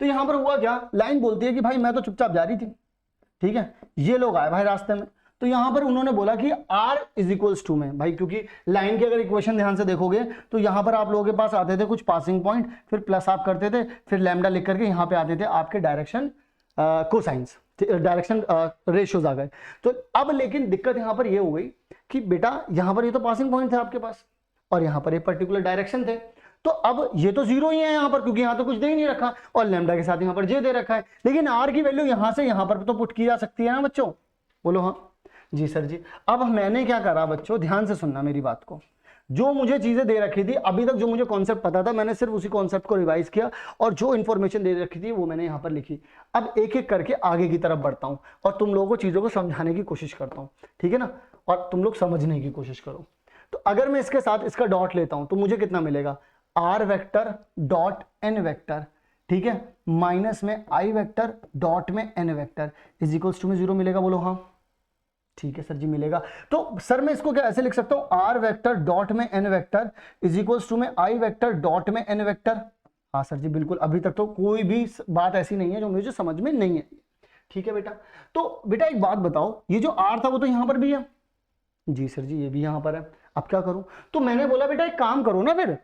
तो यहाँ पर हुआ क्या, लाइन बोलती है कि भाई मैं तो चुपचाप जा रही थी, ठीक है, ये लोग आए भाई रास्ते में, तो यहां पर उन्होंने बोला कि r इज इक्वल्स टू में, भाई क्योंकि लाइन की अगर इक्वेशन ध्यान से देखोगे तो यहां पर आप लोगों के पास आते थे कुछ पासिंग पॉइंट, फिर प्लस आप करते थे, फिर लैम्डा लिख करके यहां पे आते थे आपके डायरेक्शन कोसाइंस, डायरेक्शन रेशियोज आ गए। तो अब लेकिन दिक्कत यहां पर ये हो गई कि बेटा यहां पर ये तो पासिंग पॉइंट थे आपके पास और यहां पर एक पर्टिकुलर डायरेक्शन थे, तो अब ये तो जीरो ही है यहाँ पर क्योंकि यहाँ तो कुछ दे ही नहीं रखा और लैम्डा के साथ यहाँ पर जे दे रखा है, लेकिन आर की वैल्यू यहाँ से यहाँ पर तो पुट की जा सकती है ना बच्चों, बोलो हाँ जी सर जी। अब मैंने क्या करा बच्चों, ध्यान से सुनना मेरी बात को, जो मुझे चीजें दे रखी थी अभी तक, जो मुझे कॉन्सेप्ट पता था मैंने सिर्फ उसी कॉन्सेप्ट को रिवाइज किया और जो इन्फॉर्मेशन दे रखी थी वो मैंने यहाँ पर लिखी। अब एक एक करके आगे की तरफ बढ़ता हूँ और तुम लोगों को चीजों को समझाने की कोशिश करता हूँ, ठीक है ना, और तुम लोग समझने की कोशिश करो। तो अगर मैं इसके साथ इसका डॉट लेता हूं तो मुझे कितना मिलेगा, R vector dot N vector, ठीक है, माइनस में आई वेक्टर डॉट में N vector is equals to में जीरो मिलेगा, बोलो हाँ ठीक है सर जी मिलेगा। तो सर मैं इसको क्या ऐसे लिख सकता हूं, आर वेक्टर डॉट में N vector is equals to M I vector dot में एन वेक्टर। हाँ सर जी बिल्कुल, अभी तक तो कोई भी बात ऐसी नहीं है जो मुझे समझ में नहीं है, ठीक है बेटा। तो बेटा एक बात बताओ, ये जो आर था वो तो यहां पर भी है, जी सर जी ये भी यहां पर है, अब क्या करूं, तो मैंने बोला बेटा एक काम करो ना, फिर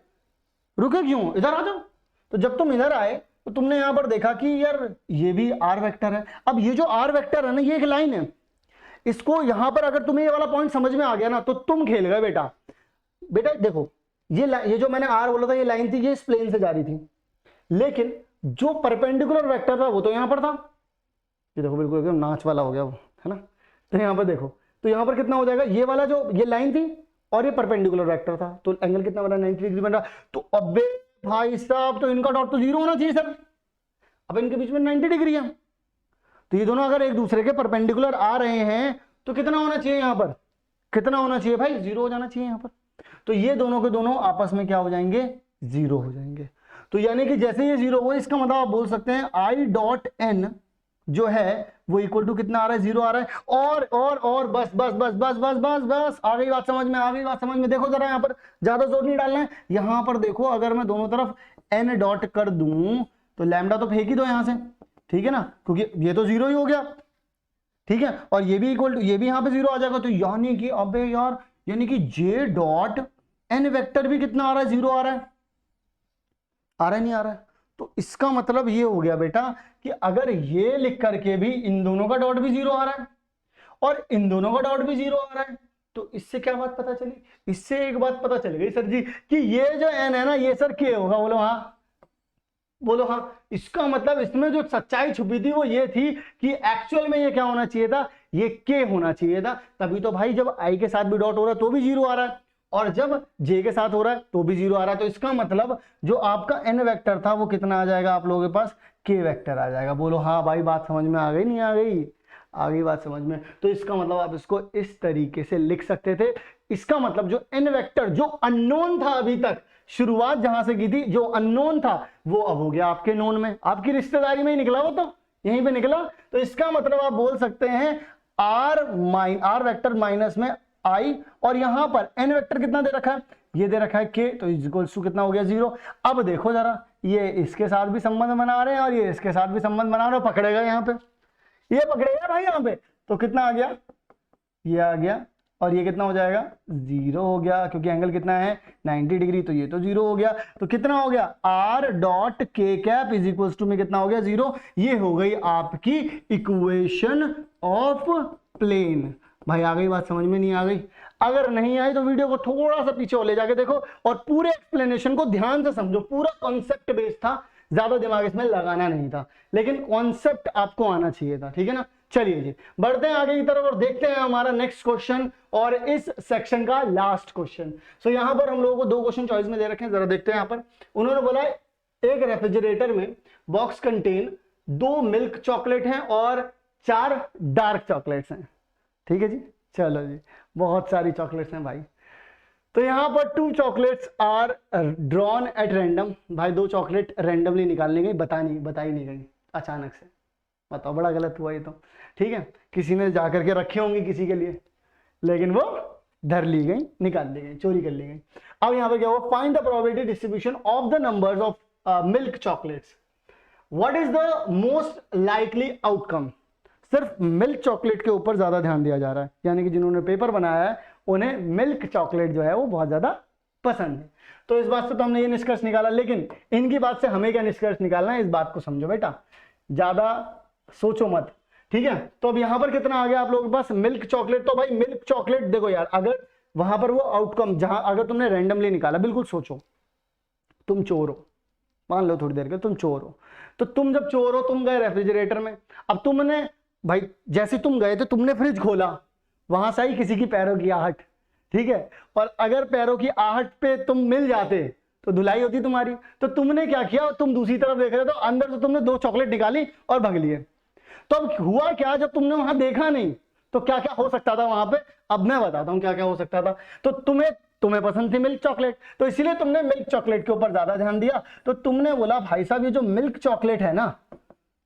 रुके क्यों, इधर आ जाओ। तो जब तुम इधर आए तो तुमने यहां पर देखा कि यार ये भी आर वेक्टर है। अब ये जो आर वेक्टर है ना, ये एक लाइन है, इसको यहां पर अगर तुम्हें ये वाला पॉइंट समझ में आ गया ना तो तुम खेल गए बेटा। बेटा देखो ये जो मैंने आर बोला था, ये लाइन थी, ये इस प्लेन से जा रही थी, लेकिन जो परपेंडिकुलर वेक्टर था वो तो यहां पर था, ये देखो बिल्कुल एकदम नाच वाला हो गया वो, है ना। तो यहां पर देखो, तो यहां पर कितना हो जाएगा, ये वाला जो ये लाइन थी और ये परपेंडिकुलर वेक्टर था, तो एंगल कितना बना, 90 डिग्री बन रहा। तो अबे भाई साहब, तो इनका डॉट तो जीरो होना चाहिए सर, अब इनके बीच में 90 डिग्री है, तो ये दोनों अगर एक दूसरे के परपेंडिकुलर आ रहे हैं तो कितना होना चाहिए यहाँ पर, कितना होना चाहिए भाई, जीरो हो जाना चाहिए यहाँ पर। तो ये दोनों के दोनों आपस में क्या हो जाएंगे, जीरो हो जाएंगे। तो यानी कि जैसे ये जीरो हुआ, इसका मतलब आप बोल सकते हैं आई डॉट एन जो है वो इक्वल टू कितना आ रहा है, जीरो आ रहा है। और बस बस बस बस बस बस बस आ गई बात समझ में, आ गई बात समझ में। देखो जरा यहाँ पर ज्यादा जोर नहीं डालना है, यहाँ पर देखो अगर मैं दोनों तरफ एन डॉट कर दूं तो लैम्डा तो फेंक ही दो यहाँ से, ठीक है ना, क्योंकि ये तो जीरो ही हो गया, ठीक है, और ये भी इक्वल टू, ये भी यहाँ पे जीरो आ जाएगा। तो यानी कि अबे यार, यानी कि जे डॉट एन वेक्टर भी कितना आ रहा है, जीरो आ रहा है, आ रहा है नहीं आ रहा है। तो इसका मतलब ये हो गया बेटा कि अगर ये लिख करके भी इन दोनों का डॉट भी जीरो आ रहा है और इन दोनों का डॉट भी जीरो आ रहा है, तो इससे क्या बात पता चली, इससे एक बात पता चल गई सर जी कि ये जो एन है ना, ये सर के होगा, बोलो हाँ, बोलो हाँ। इसका मतलब इसमें जो सच्चाई छुपी थी वो ये थी कि एक्चुअल में ये क्या होना चाहिए था, ये के होना चाहिए था। तभी तो भाई जब आई के साथ भी डॉट हो रहा है तो भी जीरो आ रहा है और जब जे के साथ हो रहा है तो भी जीरो आ रहा है। तो इसका मतलब जो आपका एन वेक्टर था वो कितना आ जाएगा आप लोगों के पास, के वेक्टर आ जाएगा। बोलो हाँ भाई, बात समझ में आ गई नहीं आ गई, आ गई बात समझ में? तो इसका मतलब आप इसको इस तरीके से लिख सकते थे। इसका मतलब जो n वेक्टर जो अननोन था अभी तक, शुरुआत जहां से की थी, जो अननोन था वो अब हो गया आपके नोन में, आपकी रिश्तेदारी में ही निकला, वो तो यहीं पे निकला। तो इसका मतलब आप बोल सकते हैं आर वेक्टर माइनस में आई, और यहां पर n वेक्टर कितना दे रखा है, ये दे रखा है k, तो इक्वल्स टू कितना हो गया 0। अब देखो जरा, ये इसके साथ भी संबंध बना रहे हैं और ये इसके साथ भी संबंध बना रहे हैं, पकड़ेगा यहाँ पे, ये पकड़ेगा भाई यहाँ पे, तो कितना आ गया, ये आ गया, और ये कितना हो जाएगा 0 हो गया, क्योंकि एंगल कितना है 90 डिग्री, तो ये तो 0 हो गया। तो कितना हो गया आर डॉट के कैप इज इक्वल टू में कितना हो गया 0। ये हो गई आपकी इक्वेशन ऑफ प्लेन। भाई आ गई बात समझ में? नहीं आ गई? अगर नहीं आई तो वीडियो को थोड़ा सा पीछे ले जाके देखो और पूरे एक्सप्लेनेशन को ध्यान से समझो। पूरा कॉन्सेप्ट बेस्ड था, ज्यादा दिमाग इसमें लगाना नहीं था, लेकिन कॉन्सेप्ट आपको आना चाहिए था, ठीक है ना। चलिए जी बढ़ते हैं आगे की तरफ और देखते हैं हमारा नेक्स्ट क्वेश्चन और इस सेक्शन का लास्ट क्वेश्चन। सो यहां पर हम लोगों को 2 क्वेश्चन चॉइस में दे रखे हैं, जरा देखते हैं। यहां पर उन्होंने बोला है एक रेफ्रिजरेटर में बॉक्स कंटेन 2 मिल्क चॉकलेट हैं और 4 डार्क चॉकलेट्स हैं, ठीक है जी। चलो जी, बहुत सारी चॉकलेट्स हैं भाई। तो यहां पर 2 chocolates are drawn at random. भाई 2 चॉकलेट रैंडमली निकालनी गई, बताई नहीं गई, अचानक से। बताओ, बड़ा गलत हुआ ये तो, ठीक है। किसी ने जाकर के रखे होंगे किसी के लिए, लेकिन वो धर ली गई, निकाल ली गई, चोरी कर ली गई। अब यहां पर क्या हुआ, find the probability distribution of the numbers of milk chocolates, what is the most likely outcome. सिर्फ मिल्क चॉकलेट के ऊपर ज्यादा ध्यान दिया जा रहा है, यानी कि जिन्होंने पेपर बनाया है उन्हें मिल्क चॉकलेट जो है वो बहुत ज्यादा पसंद है। तो इस बात से तो हमने ये निष्कर्ष निकाला, लेकिन इनकी बात से हमें क्या निष्कर्ष निकालना है, इस बात को समझो बेटा, ज्यादा सोचो मत, ठीक है। तो अब यहां पर कितना आ गया आप लोगों के पास, मिल्क चॉकलेट। तो भाई मिल्क चॉकलेट देखो यार, अगर वहां पर वो आउटकम जहां अगर तुमने रैंडमली निकाला, बिल्कुल सोचो, तुम चोर हो, मान लो थोड़ी देर के तुम चोर हो, तो तुम जब चोर हो तुम गए रेफ्रिजरेटर में, अब तुमने भाई जैसे तुम गए थे तुमने फ्रिज खोला, वहां से आई किसी की पैरों की आहट, ठीक है, और अगर पैरों की आहट पे तुम मिल जाते तो धुलाई होती तुम्हारी। तो तुमने क्या किया, तुम दूसरी तरफ देख रहे थे, तो अंदर से तुमने 2 चॉकलेट निकाली और भाग लिए। तो अब हुआ क्या, जब तुमने वहां देखा नहीं तो क्या क्या हो सकता था वहां पे, अब मैं बताता हूं क्या क्या हो सकता था। तो तुम्हें पसंद थी मिल्क चॉकलेट, तो इसीलिए तुमने मिल्क चॉकलेट के ऊपर ज्यादा ध्यान दिया। तो तुमने बोला भाई साहब ये जो मिल्क चॉकलेट है ना,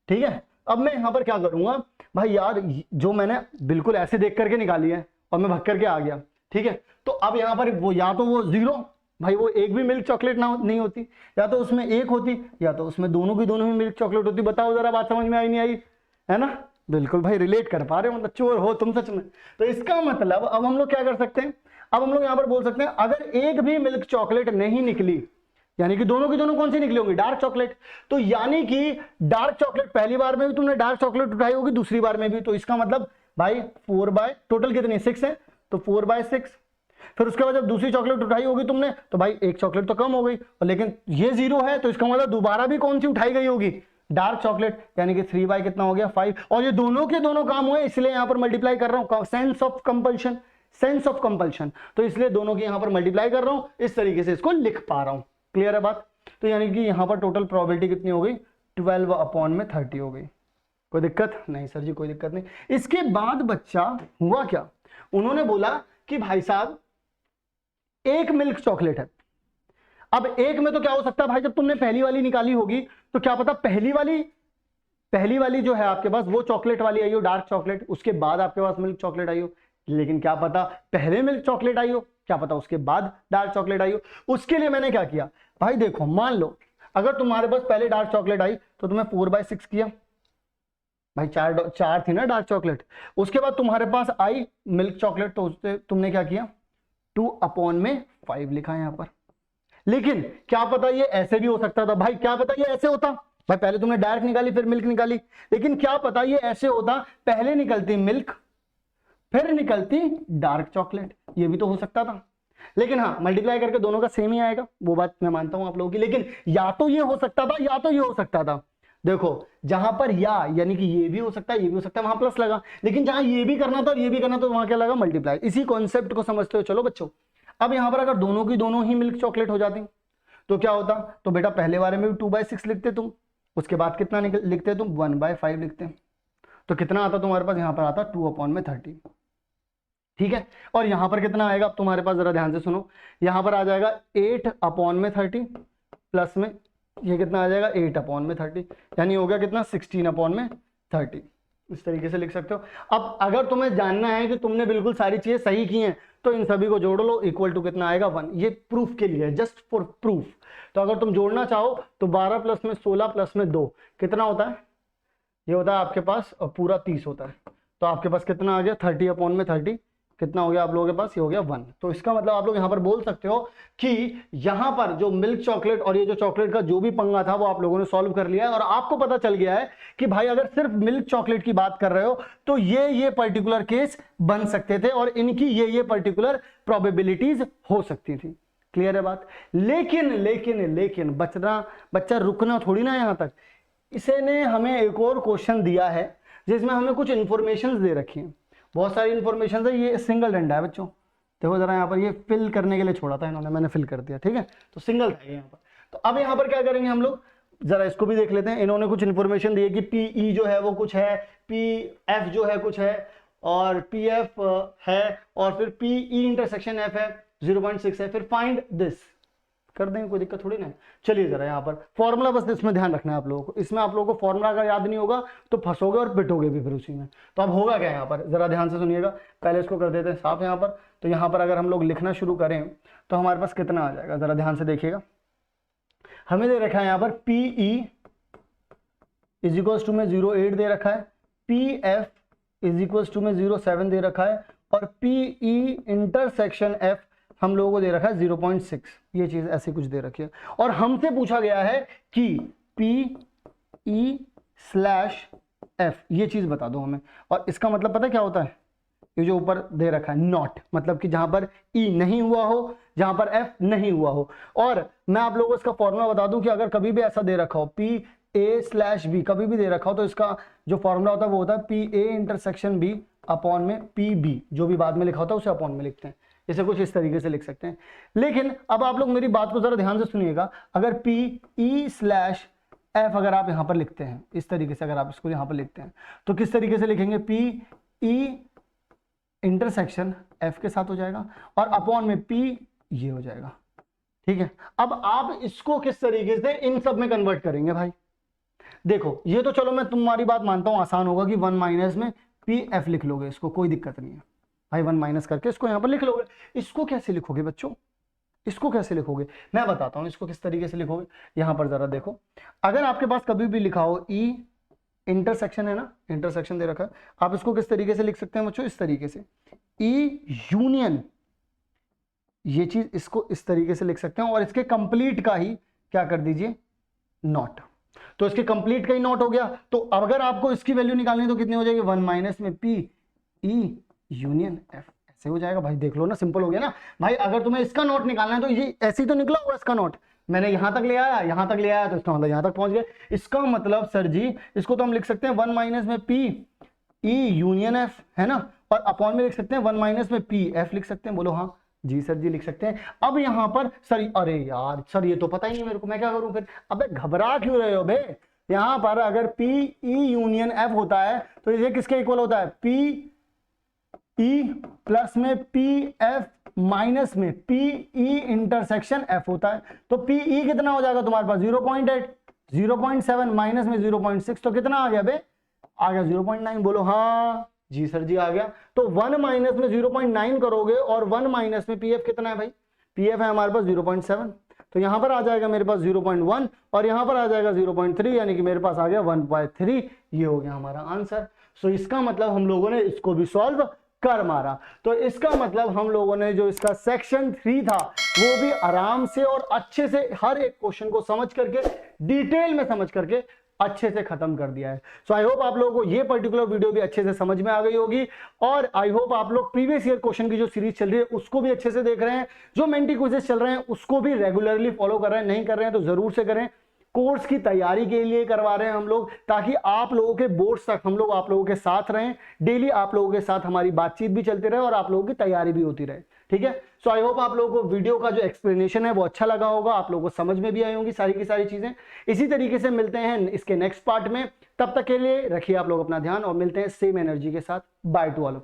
ठीक है, अब मैं यहां पर क्या करूंगा भाई, यार जो मैंने बिल्कुल ऐसे देख करके निकाली है और मैं भाग करके आ गया, ठीक है। तो अब यहां पर वो या तो वो 0, भाई वो एक भी मिल्क चॉकलेट ना नहीं होती, या तो उसमें एक होती, या तो उसमें दोनों की दोनों ही मिल्क चॉकलेट होती। बताओ जरा, बात समझ में आई नहीं आई, है ना। बिल्कुल भाई रिलेट कर पा रहे हो, मतलब चोर हो तुम सच में। तो इसका मतलब अब हम लोग क्या कर सकते हैं, अब हम लोग यहां पर बोल सकते हैं अगर एक भी मिल्क चॉकलेट नहीं निकली, यानी कि दोनों की दोनों कौन सी निकली होंगी, डार्क चॉकलेट। तो यानी कि डार्क चॉकलेट पहली बार में भी तुमने डार्क चॉकलेट उठाई होगी, दूसरी बार में भी, तो इसका मतलब भाई 4 बाय टोटल कितनी 6 है, तो 4/6। फिर उसके बाद जब दूसरी चॉकलेट उठाई होगी तुमने, तो भाई एक चॉकलेट तो कम हो गई, और लेकिन ये 0 है, तो इसका मतलब दोबारा भी कौन सी उठाई गई होगी, डार्क चॉकलेट, यानी कि 3 बाय कितना हो गया 5। और ये दोनों के दोनों काम हुए, इसलिए यहां पर मल्टीप्लाई कर रहा हूं, सेंस ऑफ कंपल्शन, तो इसलिए दोनों की यहां पर मल्टीप्लाई कर रहा हूं, इस तरीके से इसको लिख पा रहा हूं। क्लियर है बात। तो यानी कि यहां पर टोटल प्रोबेबिलिटी कितनी हो गई, 12/30 हो गई। कोई दिक्कत नहीं सर जी, कोई दिक्कत नहीं। इसके बाद बच्चा हुआ क्या, उन्होंने बोला कि भाई साहब एक मिल्क चॉकलेट है। अब एक में तो क्या हो सकता है भाई, जब तुमने पहली वाली निकाली होगी तो क्या पता पहली वाली जो है आपके पास वो चॉकलेट वाली आई हो, डार्क चॉकलेट, उसके बाद आपके पास मिल्क चॉकलेट आई हो। लेकिन क्या पता पहले मिल्क चॉकलेट आई हो, क्या पता उसके बाद डार्क चॉकलेट आई हो। उसके लिए मैंने क्या किया भाई, देखो मान लो अगर तुम्हारे पास पहले डार्क चॉकलेट आई तो तुम्हें 4/6 किया, भाई 4 थी ना डार्क चॉकलेट। उसके बाद तुम्हारे पास आई मिल्क चॉकलेट, तो उससे तुमने क्या किया 2/5 लिखा है यहां पर। लेकिन क्या पता ये ऐसे भी हो सकता था भाई, क्या पता ये ऐसे होता भाई, पहले तुमने डार्क निकाली फिर मिल्क निकाली, लेकिन क्या पता ये ऐसे होता, पहले निकलती मिल्क फिर निकलती डार्क चॉकलेट, ये भी तो हो सकता था। लेकिन हाँ मल्टीप्लाई करके दोनों का सेम ही आएगा, वो बात मैं मानता हूं आप लोगों की। लेकिन या तो ये हो सकता था या तो ये हो सकता था। देखो जहां पर यानी कि ये भी हो सकता है ये भी हो सकता है, वहां प्लस लगा, लेकिन जहां ये भी करना था और ये भी करना था वहां क्या लगा, मल्टीप्लाई। इसी कॉन्सेप्ट को समझते हो चलो बच्चों। अब यहां पर अगर दोनों की दोनों ही मिल्क चॉकलेट हो जाती तो क्या होता, तो बेटा पहले बारे में भी 2/6 लिखते तुम, उसके बाद कितना लिखते तुम 1/5 लिखते। तो कितना आता तुम्हारे पास, यहाँ पर आता 2/30। ठीक है, और यहाँ पर कितना आएगा अब तुम्हारे पास, जरा ध्यान से सुनो, यहाँ पर आ जाएगा 8/30 प्लस में ये कितना आ जाएगा 8/30, यानी हो गया कितना 16/30। इस तरीके से लिख सकते हो। अब अगर तुम्हें जानना है कि तुमने बिल्कुल सारी चीजें सही की हैं तो इन सभी को जोड़ लो, इक्वल टू कितना आएगा 1। ये प्रूफ के लिए है, जस्ट फॉर प्रूफ। तो अगर तुम जोड़ना चाहो तो 12 प्लस में 16 प्लस में 2 कितना होता है, ये होता है आपके पास पूरा 30 होता है। तो आपके पास कितना आ गया 30/30, कितना हो गया आप लोगों के पास, ये हो गया 1। तो इसका मतलब आप लोग यहाँ पर बोल सकते हो कि यहाँ पर जो मिल्क चॉकलेट और ये जो चॉकलेट का जो भी पंगा था वो आप लोगों ने सॉल्व कर लिया है, और आपको पता चल गया है कि भाई अगर सिर्फ मिल्क चॉकलेट की बात कर रहे हो तो ये पर्टिकुलर केस बन सकते थे और इनकी ये पर्टिकुलर प्रोबेबिलिटीज हो सकती थी। क्लियर है बात। लेकिन बच्चा रुकना थोड़ी ना यहाँ तक। इसे ने हमें एक और क्वेश्चन दिया है जिसमें हमें कुछ इंफॉर्मेशन दे रखी है, बहुत सारी इंफॉर्मेशन है। ये सिंगल डंडा है बच्चों, देखो जरा यहाँ पर, ये फिल करने के लिए छोड़ा था इन्होंने, मैंने फिल कर दिया। ठीक है, तो सिंगल था यहाँ पर। तो अब यहाँ पर क्या करेंगे हम लोग, जरा इसको भी देख लेते हैं। इन्होंने कुछ इंफॉर्मेशन दी है कि पी ई जो है वो कुछ है, पी एफ जो है कुछ है, और पी एफ है, और फिर पी ई इंटरसेक्शन एफ है 0.6 है, फिर फाइंड दिस कर देंगे, कोई दिक्कत थोड़ी ना है। चलिए जरा यहाँ पर फॉर्मूला बस इसमें ध्यान रखना है आप लोगों को। इसमें आप लोगों को फॉर्मूला अगर याद नहीं होगा तो फंसोगे और पिटोगे भी फिर उसी में। तो अब होगा क्या यहाँ पर, जरा ध्यान से सुनिएगा। पहले इसको कर देते हैं साफ यहाँ पर। तो यहाँ पर अगर हम लोग लिखना शुरू करें तो हमारे पास कितना आ जाएगा, जरा ध्यान से देखिएगा। हमें दे रखा है यहाँ पर P E is equals to में 0.8 दे रखा है, P F is equals to में 0.7 दे रखा है, और पी ई इंटरसेक्शन एफ हम लोगों को दे रखा है 0.6। ये चीज ऐसे कुछ दे रखी है, और हमसे पूछा गया है कि पी ई स्लैश एफ ये चीज बता दो हमें। और इसका मतलब पता क्या होता है, ये जो ऊपर दे रखा है नॉट, मतलब कि जहां पर ई नहीं हुआ हो, जहां पर एफ नहीं हुआ हो। और मैं आप लोगों को इसका फॉर्मूला बता दूं कि अगर कभी भी ऐसा दे रखा हो पी ए स्लैश बी, कभी भी दे रखा हो, तो इसका जो फॉर्मूला होता है वो होता है P A intersection B upon में पी बी, जो भी बाद में लिखा होता है उसे अपॉन में लिखते हैं। इसे कुछ इस तरीके से लिख सकते हैं। लेकिन अब आप लोग मेरी बात को जरा ध्यान से सुनिएगा। अगर पी ई स्लैश एफ अगर आप यहां पर लिखते हैं इस तरीके से, अगर आप इसको यहां पर लिखते हैं तो किस तरीके से लिखेंगे, पी ई इंटरसेक्शन एफ के साथ हो जाएगा और अपॉन में पी ये हो जाएगा। ठीक है, अब आप इसको किस तरीके से इन सब में कन्वर्ट करेंगे भाई। देखो ये तो चलो मैं तुम्हारी बात मानता हूं, आसान होगा कि 1 माइनस में पी एफ लिख लोगे, इसको कोई दिक्कत नहीं है भाई। 1 माइनस करके इसको यहां पर लिख लोगे। इसको कैसे लिखोगे बच्चों, इसको कैसे लिखोगे मैं बताता हूं इसको किस तरीके से लिखोगे। यहां पर जरा देखो, अगर आपके पास कभी भी लिखा हो ई इंटरसेक्शन है ना, इंटरसेक्शन दे रखा है, आप इसको किस तरीके से लिख सकते हैं बच्चों, इस तरीके से ई यूनियन, ये चीज इसको इस तरीके से लिख सकते हैं, और इसके कंप्लीट का ही क्या कर दीजिए नॉट। तो इसके कंप्लीट का ही नॉट हो गया। तो अगर आपको इसकी वैल्यू निकालनी है तो कितनी हो जाएगी, 1 माइनस में पी ई यूनियन एफ, ऐसे हो जाएगा भाई। देख लो ना, सिंपल हो गया ना भाई। अगर तुम्हें इसका नोट निकालना है तो ये ऐसे ही तो निकला हुआ इसका नोट, मैंने यहां तक ले आया, यहां तक ले आया, तो इसका मतलब यहां तक पहुंच गए। इसका मतलब सर जी इसको तो हम लिख सकते हैं 1 माइनस में पी ई यूनियन एफ है ना, और अपॉन में लिख सकते हैं 1 माइनस में पी एफ लिख सकते हैं। बोलो हाँ जी सर जी लिख सकते हैं। अब यहां पर सर, अरे यार सर ये तो पता ही नहीं मेरे को, मैं क्या करूं फिर। अबे घबरा क्यों रहे हो बे, यहां पर अगर पी ई यूनियन एफ होता है तो ये किसके इक्वल होता है, पी ई प्लस में पी एफ माइनस में पी ई इंटरसेक्शन एफ होता है। तो पी ई कितना हो जाएगा तुम्हारे पास 0.8, 0.7 माइनस में 0.6, तो कितना आ गया बे, आ गया 0.9। बोलो हाँ जी सर जी आ गया। तो 1 माइनस में 0.9 करोगे और 1 माइनस में पी एफ कितना है भाई, पी एफ है हमारे पास 0.7, तो यहां पर आ जाएगा मेरे पास 0.1 और यहां पर आ जाएगा 0.3, यानी कि मेरे पास आ गया 1/3। ये हो गया हमारा आंसर। सो इसका मतलब हम लोगों ने इसको भी सॉल्व कर मारा। तो इसका मतलब हम लोगों ने जो इसका सेक्शन 3 था वो भी आराम से और अच्छे से हर एक क्वेश्चन को समझ करके, डिटेल में समझ करके अच्छे से खत्म कर दिया है। सो आई होप आप लोगों को ये पर्टिकुलर वीडियो भी अच्छे से समझ में आ गई होगी, और आई होप आप लोग प्रीवियस ईयर क्वेश्चन की जो सीरीज चल रही है उसको भी अच्छे से देख रहे हैं, जो मेंटी क्विज़ेस चल रहे हैं उसको भी रेगुलरली फॉलो कर रहे हैं। नहीं कर रहे हैं तो जरूर से करें। कोर्स की तैयारी के लिए करवा रहे हैं हम लोग, ताकि आप लोगों के बोर्ड्स तक हम लोग आप लोगों के साथ रहें, डेली आप लोगों के साथ हमारी बातचीत भी चलती रहे और आप लोगों की तैयारी भी होती रहे। ठीक है। सो आई होप आप लोगों को वीडियो का जो एक्सप्लेनेशन है वो अच्छा लगा होगा, आप लोगों को समझ में भी आई होंगी सारी की सारी चीजें। इसी तरीके से मिलते हैं इसके नेक्स्ट पार्ट में, तब तक के लिए रखिए आप लोग अपना ध्यान और मिलते हैं सेम एनर्जी के साथ। By two all.